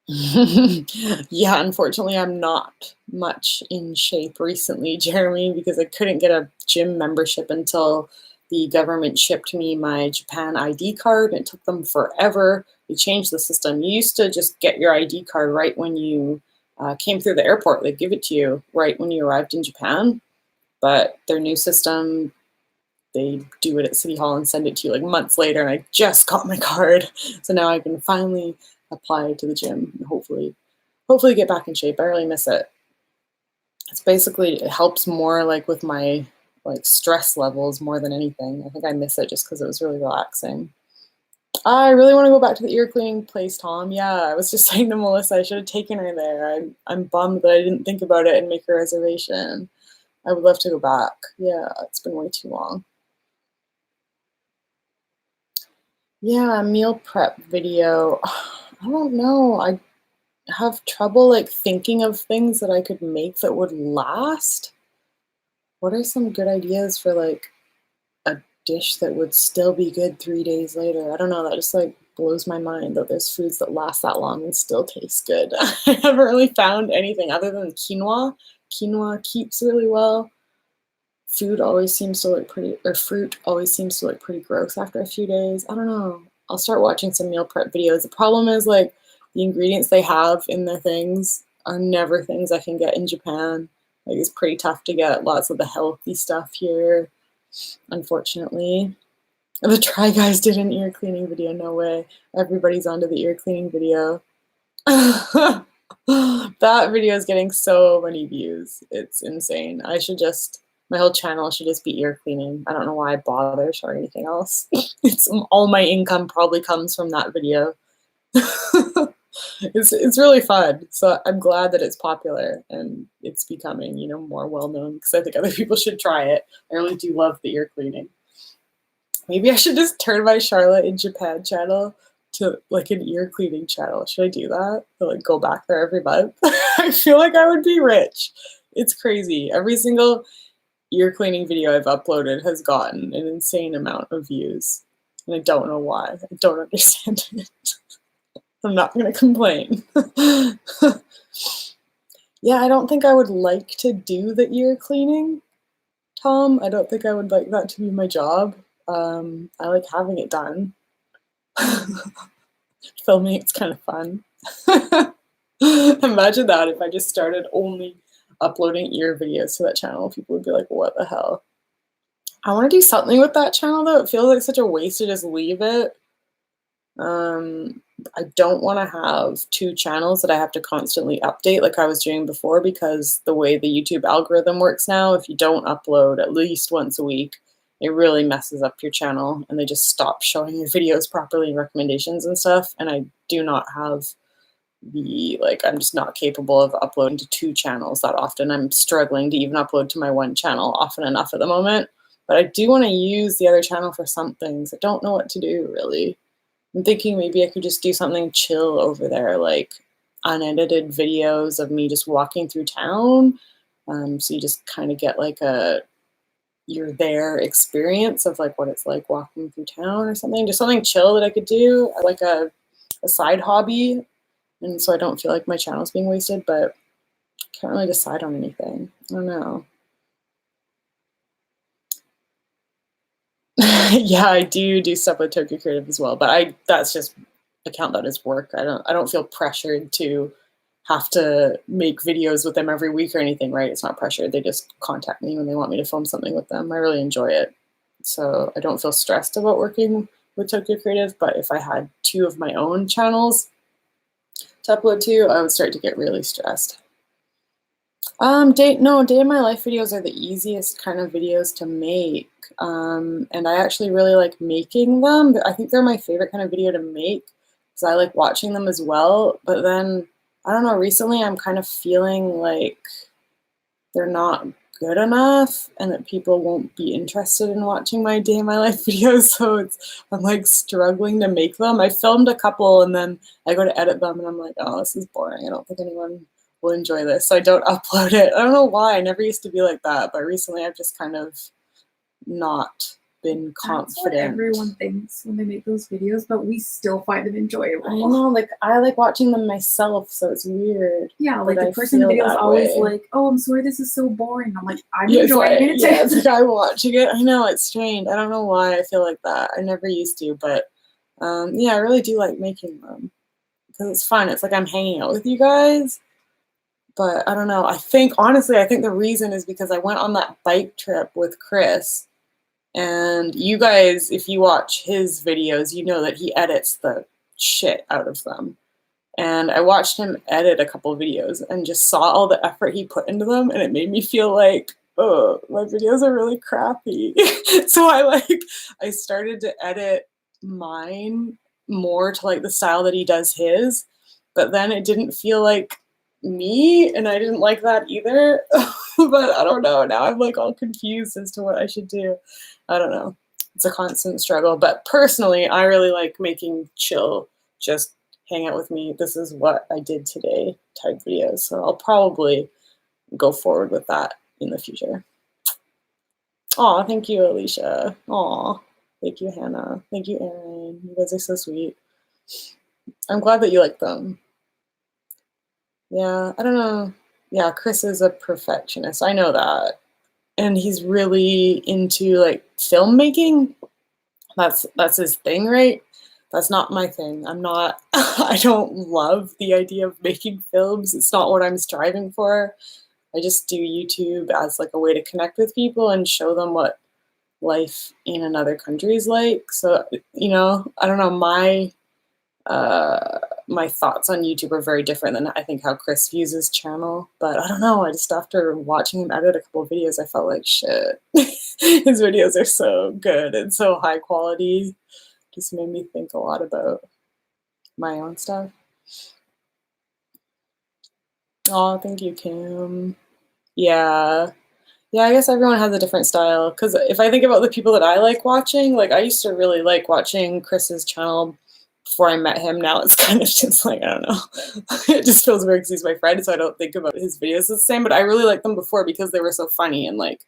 Yeah, unfortunately, I'm not much in shape recently, Jeremy, because I couldn't get a gym membership until the government shipped me my Japan ID card, and it took them forever. They changed the system. You used to just get your ID card right when you came through the airport. They'd give it to you right when you arrived in Japan, but their new system, they do it at City Hall and send it to you like months later, and I just got my card. So now I can finally apply to the gym and hopefully get back in shape. I really miss it. It's basically, it helps more like with my like stress levels more than anything. I think I miss it just because it was really relaxing. I really want to go back to the ear cleaning place, Tom. Yeah, I was just saying to Melissa I should have taken her there. I'm bummed that I didn't think about it and make a reservation. I would love to go back. Yeah, it's been way too long. Yeah, meal prep video. I don't know. I have trouble like thinking of things that I could make that would last. What are some good ideas for like a dish that would still be good 3 days later? I don't know. That just like blows my mind that there's foods that last that long and still taste good. I haven't really found anything other than quinoa. Quinoa keeps really well. Food always seems to look pretty, or fruit always seems to look pretty gross after a few days. I don't know. I'll start watching some meal prep videos. The problem is like the ingredients they have in their things are never things I can get in Japan. Like it's pretty tough to get lots of the healthy stuff here, unfortunately. The Try Guys did an ear cleaning video. No way. Everybody's onto the ear cleaning video. That video is getting so many views. It's insane. My whole channel should just be ear cleaning. I don't know why I bother showing anything else. It's all my income probably comes from that video. It's really fun. So I'm glad that it's popular and it's becoming, more well known because I think other people should try it. I really do love the ear cleaning. Maybe I should just turn my Charlotte in Japan channel to like an ear cleaning channel. Should I do that? To like go back there every month? I feel like I would be rich. It's crazy. Every single ear cleaning video I've uploaded has gotten an insane amount of views. And I don't know why. I don't understand it. I'm not going to complain. Yeah, I don't think I would like to do the ear cleaning, Tom. I don't think I would like that to be my job. I like having it done. Filming, it's kind of fun. Imagine that if I just started only uploading ear videos to that channel. People would be like, what the hell? I want to do something with that channel, though. It feels like such a waste to just leave it. I don't want to have 2 channels that I have to constantly update like I was doing before, because the way the YouTube algorithm works now, if you don't upload at least once a week, it really messes up your channel and they just stop showing your videos properly and recommendations and stuff. And I do not have I'm just not capable of uploading to 2 channels that often. I'm struggling to even upload to my 1 channel often enough at the moment. But I do want to use the other channel for some things. I don't know what to do, really. I'm thinking maybe I could just do something chill over there, like unedited videos of me just walking through town. So you just kind of get like you're there experience of like what it's like walking through town or something. Just something chill that I could do, like a side hobby. And so I don't feel like my channel's being wasted, but I can't really decide on anything. I don't know. Yeah, I do stuff with Tokyo Creative as well, but that's just I count that as work. I don't feel pressured to have to make videos with them every week or anything, right? It's not pressured. They just contact me when they want me to film something with them. I really enjoy it. So I don't feel stressed about working with Tokyo Creative, but if I had 2 of my own channels to upload to, I would start to get really stressed. Day in my life videos are the easiest kind of videos to make. And I actually really like making them. I think they're my favorite kind of video to make because I like watching them as well. But then, I don't know, recently I'm kind of feeling like they're not good enough and that people won't be interested in watching my day in my life videos. So I'm like struggling to make them. I filmed a couple and then I go to edit them and I'm like, oh, this is boring. I don't think anyone will enjoy this. So I don't upload it. I don't know why. I never used to be like that, but recently I've just kind of not been confident. That's what everyone thinks when they make those videos, but we still find them enjoyable. I know, like I like watching them myself, so it's weird. Yeah, like the person in the video is always like, "Oh, I'm sorry, this is so boring." I'm like, "I'm enjoying it." Yeah, it's like I'm watching it. I know, it's strange. I don't know why I feel like that. I never used to, but yeah, I really do like making them because it's fun. It's like I'm hanging out with you guys. But I don't know. Honestly, I think the reason is because I went on that bike trip with Chris. And you guys, if you watch his videos, you know that he edits the shit out of them. And I watched him edit a couple of videos and just saw all the effort he put into them. And it made me feel like, oh, my videos are really crappy. So I started to edit mine more to like the style that he does his. But then it didn't feel like me. And I didn't like that either. But I don't know. Now I'm like all confused as to what I should do. I don't know. It's a constant struggle. But personally, I really like making chill, just hang out with me. This is what I did today type videos. So I'll probably go forward with that in the future. Aw, thank you, Alicia. Aw, thank you, Hannah. Thank you, Erin. You guys are so sweet. I'm glad that you like them. Yeah, I don't know. Yeah, Chris is a perfectionist. I know that. And he's really into like filmmaking. That's his thing, right? That's not my thing. I don't love the idea of making films. It's not what I'm striving for. I just do YouTube as like a way to connect with people and show them what life in another country is like. So, I don't know, my thoughts on YouTube are very different than I think how Chris views his channel. But I don't know, I just after watching him edit a couple of videos, I felt like shit. His videos are so good and so high quality. Just made me think a lot about my own stuff. Oh, thank you, Kim. Yeah. Yeah, I guess everyone has a different style. Because if I think about the people that I like watching, like I used to really like watching Chris's channel before I met him. Now it's kind of just like, I don't know. It just feels weird because he's my friend, so I don't think about his videos the same. But I really liked them before because they were so funny and like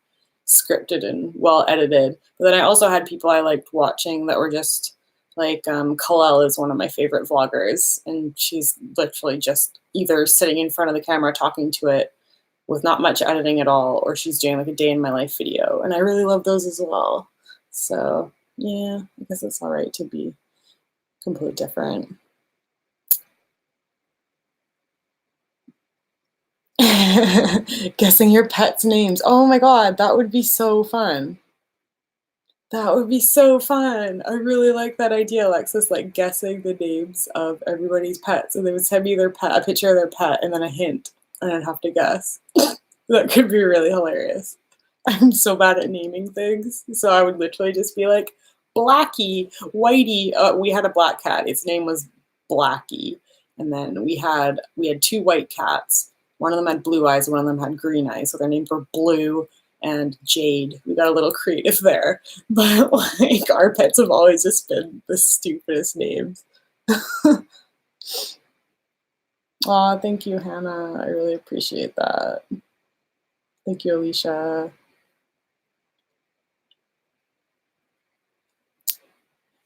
scripted and well edited. But then I also had people I liked watching that were just like Kalel is one of my favorite vloggers, and she's literally just either sitting in front of the camera talking to it with not much editing at all, or she's doing like a day in my life video, and I really love those as well. So yeah, I guess it's all right to be completely different. Guessing your pets' names. Oh my god, that would be so fun. That would be so fun. I really like that idea, Alexis, like guessing the names of everybody's pets. And they would send me their pet, a picture of their pet, and then a hint, and I'd have to guess. That could be really hilarious. I'm so bad at naming things. So I would literally just be like, Blackie, Whitey. We had a black cat. Its name was Blackie. And then we had 2 white cats. One of them had blue eyes, one of them had green eyes. So their names were Blue and Jade. We got a little creative there. But like our pets have always just been the stupidest names. Aw, thank you, Hannah. I really appreciate that. Thank you, Alicia.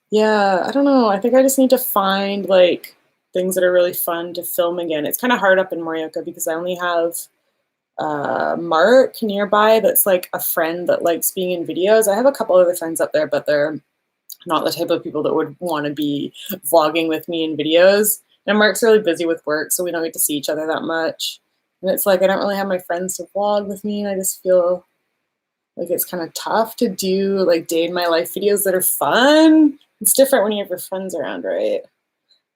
Yeah, I don't know. I think I just need to find like things that are really fun to film again. It's kind of hard up in Morioka because I only have Mark nearby that's like a friend that likes being in videos. I have a couple other friends up there, but they're not the type of people that would want to be vlogging with me in videos. And Mark's really busy with work, so we don't get to see each other that much. And it's like I don't really have my friends to vlog with me, and I just feel like it's kind of tough to do like day in my life videos that are fun. It's different when you have your friends around, right?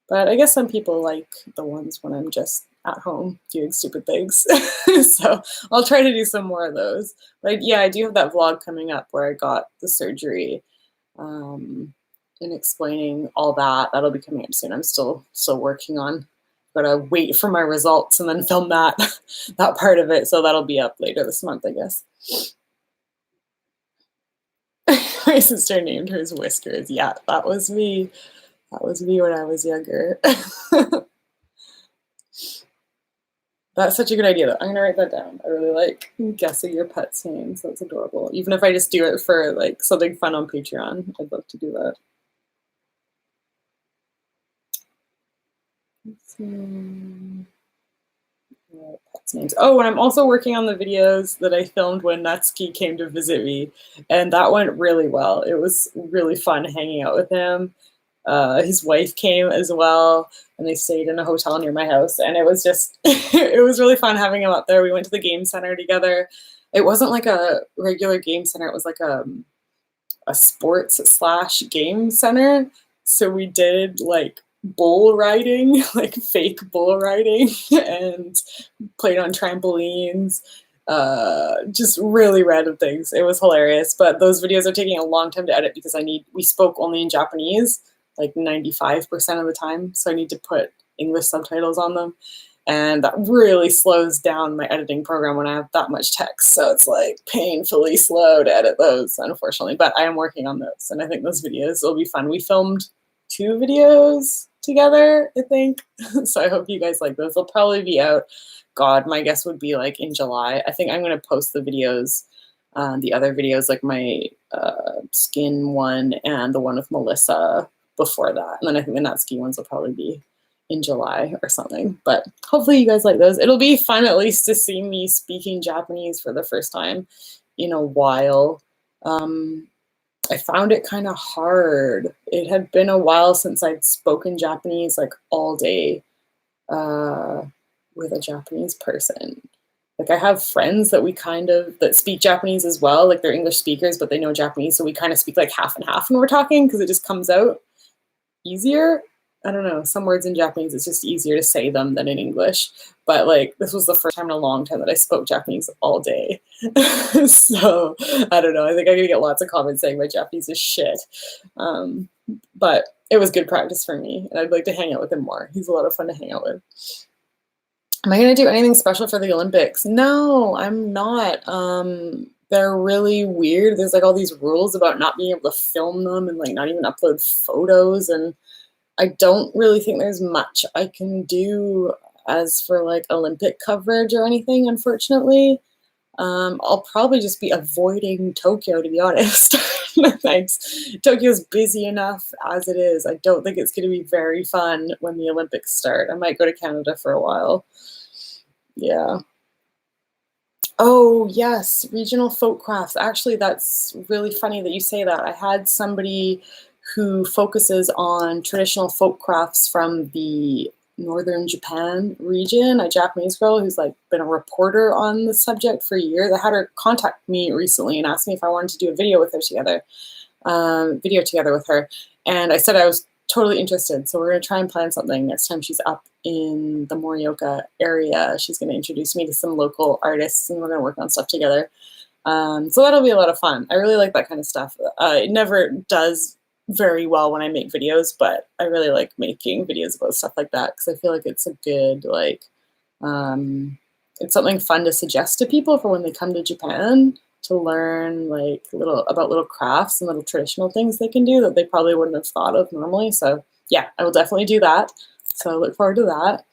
But I guess some people like the ones when I'm just at home doing stupid things. So I'll try to do some more of those. But yeah, I do have that vlog coming up where I got the surgery and explaining all that. That'll be coming up soon. I'm still working on. Gotta wait for my results and then film that that part of it. So that'll be up later this month, I guess. My sister named hers Whiskers. Yeah, that was me. That was me when I was younger. That's such a good idea, though. I'm gonna write that down. I really like guessing your pet's names. That's adorable. Even if I just do it for like something fun on Patreon, I'd love to do that. Let's see. Pets' names. Oh, and I'm also working on the videos that I filmed when Natsuki came to visit me, and that went really well. It was really fun hanging out with him. His wife came as well, and they stayed in a hotel near my house, and it was just it was really fun having him up there. We went to the game center together. It wasn't like a regular game center. It was like a sports/game center. So we did like bull riding, like fake bull riding, and played on trampolines. Just really random things. It was hilarious, but those videos are taking a long time to edit because we spoke only in Japanese, like 95% of the time. So I need to put English subtitles on them. And that really slows down my editing program when I have that much text. So it's like painfully slow to edit those, unfortunately. But I am working on those, and I think those videos will be fun. We filmed 2 videos together, I think. So I hope you guys like those. They'll probably be out. God, my guess would be like in July. I think I'm going to post the videos, the other videos, like my skin one and the one with Melissa before that. And then I think the Natsuki ones will probably be in July or something. But hopefully you guys like those. It'll be fun at least to see me speaking Japanese for the first time in a while. I found it kind of hard. It had been a while since I'd spoken Japanese like all day with a Japanese person. Like I have friends that that speak Japanese as well, like they're English speakers, but they know Japanese, so we kind of speak like half and half when we're talking because it just comes out easier. I don't know, some words in Japanese, it's just easier to say them than in English. But like, this was the first time in a long time that I spoke Japanese all day. So I don't know, I think I'm gonna get lots of comments saying my Japanese is shit. But it was good practice for me, and I'd like to hang out with him more. He's a lot of fun to hang out with. Am I gonna do anything special for the Olympics? No, I'm not. They're really weird. There's like all these rules about not being able to film them and like not even upload photos, and I don't really think there's much I can do as for like Olympic coverage or anything, unfortunately. I'll probably just be avoiding Tokyo, to be honest. Thanks. Tokyo's busy enough as it is. I don't think it's going to be very fun when the Olympics start. I might go to Canada for a while. Yeah. Oh, yes, regional folk crafts. Actually, that's really funny that you say that. I had somebody who focuses on traditional folk crafts from the northern Japan region, a Japanese girl who's like been a reporter on the subject for years. I had her contact me recently and asked me if I wanted to do a video with her together, with her. And I said I was totally interested. So we're going to try and plan something next time she's up in the Morioka area. She's going to introduce me to some local artists and we're going to work on stuff together. So that'll be a lot of fun. I really like that kind of stuff. It never does very well when I make videos, but I really like making videos about stuff like that because I feel like it's a good, like, it's something fun to suggest to people for when they come to Japan to learn like little crafts and little traditional things they can do that they probably wouldn't have thought of normally. So yeah, I will definitely do that. So I look forward to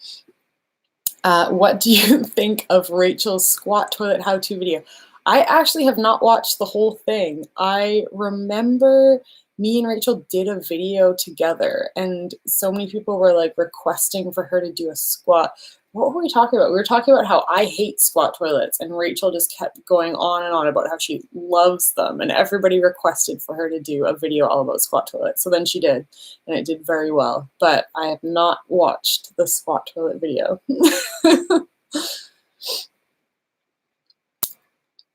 that. What do you think of Rachel's squat toilet how-to video? I actually have not watched the whole thing. I remember me and Rachel did a video together and so many people were like requesting for her to do a squat. What were we talking about? We were talking about how I hate squat toilets and Rachel just kept going on and on about how she loves them and everybody requested for her to do a video all about squat toilets. So then she did and it did very well, but I have not watched the squat toilet video.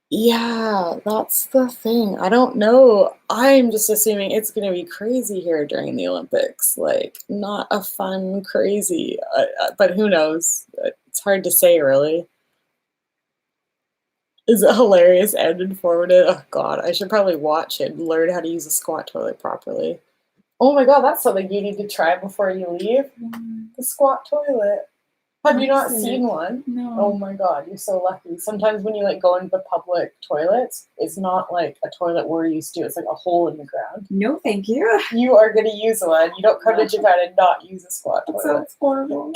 Yeah, that's the thing. I don't know. I'm just assuming it's going to be crazy here during the Olympics. Like, not a fun crazy, but who knows? It's hard to say, really. Is it hilarious and informative? Oh, God, I should probably watch it and learn how to use a squat toilet properly. Oh my God, that's something you need to try before you leave. The squat toilet. Have you not seen one? No. Oh my God, you're so lucky. Sometimes when you like go into the public toilets, it's not like a toilet we're used to. It's like a hole in the ground. No, thank you. You are going to use one. You don't come to Japan and not use a squat toilet. Sounds horrible.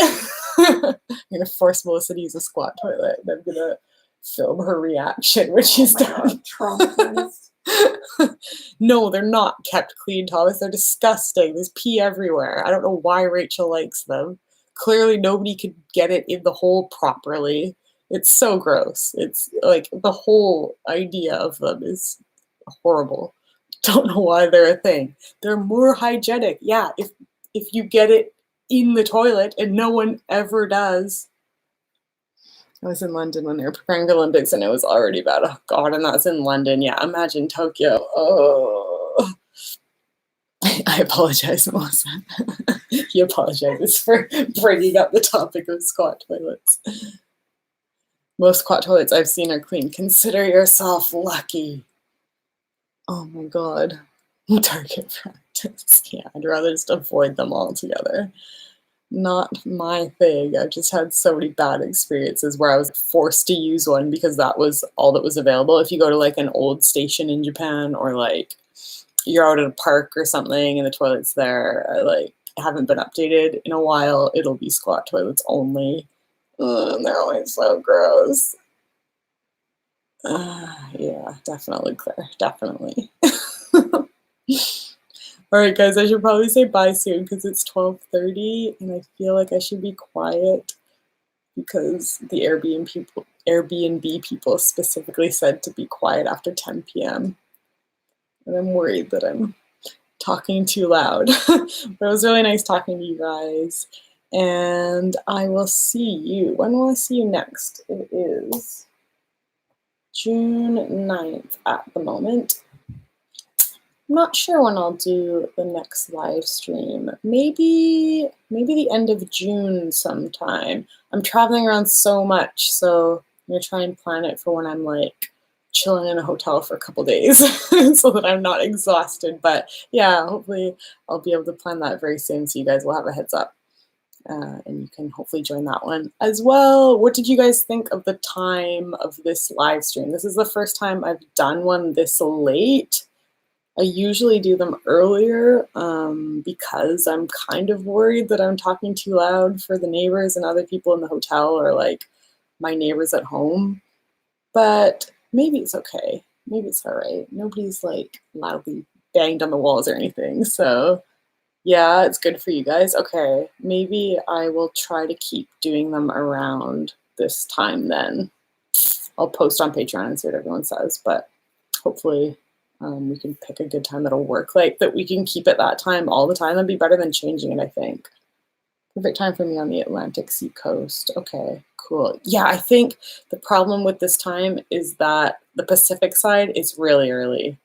I'm going to force Melissa to use a squat toilet. And I'm going to film her reaction when she's done. Traumatized. No, they're not kept clean, Thomas. They're disgusting. There's pee everywhere. I don't know why Rachel likes them. Clearly nobody could get it in the hole properly. It's so gross. It's like the whole idea of them is horrible. Don't know why they're a thing. They're more hygienic. Yeah, if you get it in the toilet and no one ever does. I was in London when they were preparing the Olympics and it was already bad. Oh God, and that's in London. Yeah, imagine Tokyo. Oh. I apologize, Melissa. He apologizes for bringing up the topic of squat toilets. Most squat toilets I've seen are clean. Consider yourself lucky. Oh my God. Target practice. Yeah, I'd rather just avoid them altogether. Not my thing. I've just had so many bad experiences where I was forced to use one because that was all that was available. If you go to like an old station in Japan or like you're out at a park or something and the toilets there like haven't been updated in a while, it'll be squat toilets only. And they're always so gross. Yeah, definitely, Claire. Definitely. All right, guys, I should probably say bye soon because it's 12:30 and I feel like I should be quiet because the Airbnb people specifically said to be quiet after 10 p.m. And I'm worried that I'm talking too loud. But it was really nice talking to you guys. And I will see you. When will I see you next? It is June 9th at the moment. I'm not sure when I'll do the next live stream. Maybe the end of June sometime. I'm traveling around so much, so I'm gonna try and plan it for when I'm like chilling in a hotel for a couple days so that I'm not exhausted. But yeah, hopefully I'll be able to plan that very soon so you guys will have a heads up. And you can hopefully join that one as well. What did you guys think of the time of this live stream? This is the first time I've done one this late. I usually do them earlier because I'm kind of worried that I'm talking too loud for the neighbors and other people in the hotel or like my neighbors at home. But maybe it's okay. Maybe it's all right. Nobody's like loudly banged on the walls or anything. So yeah, it's good for you guys. Okay, maybe I will try to keep doing them around this time then. I'll post on Patreon and see what everyone says, but hopefully we can pick a good time that'll work. Like that we can keep it that time all the time. That'd be better than changing it, I think. Perfect time for me on the Atlantic seacoast. Okay, cool. Yeah, I think the problem with this time is that the Pacific side is really early.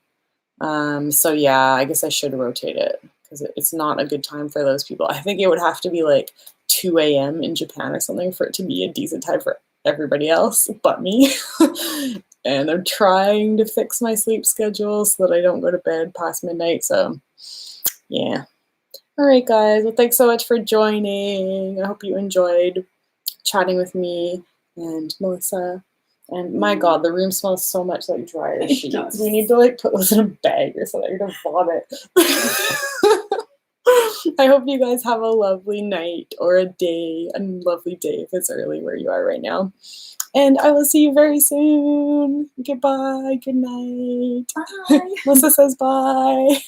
So yeah, I guess I should rotate it because it's not a good time for those people. I think it would have to be like 2 a.m. in Japan or something for it to be a decent time for everybody else but me. And I'm trying to fix my sleep schedule so that I don't go to bed past midnight. So yeah. All right, guys. Well, thanks so much for joining. I hope you enjoyed chatting with me and Melissa. And my God, the room smells so much like dryer sheets. We need to like put those in a bag or something. I'm gonna vomit. I hope you guys have a lovely night or a day, a lovely day if it's early where you are right now. And I will see you very soon. Goodbye. Good night. Bye. Melissa says bye.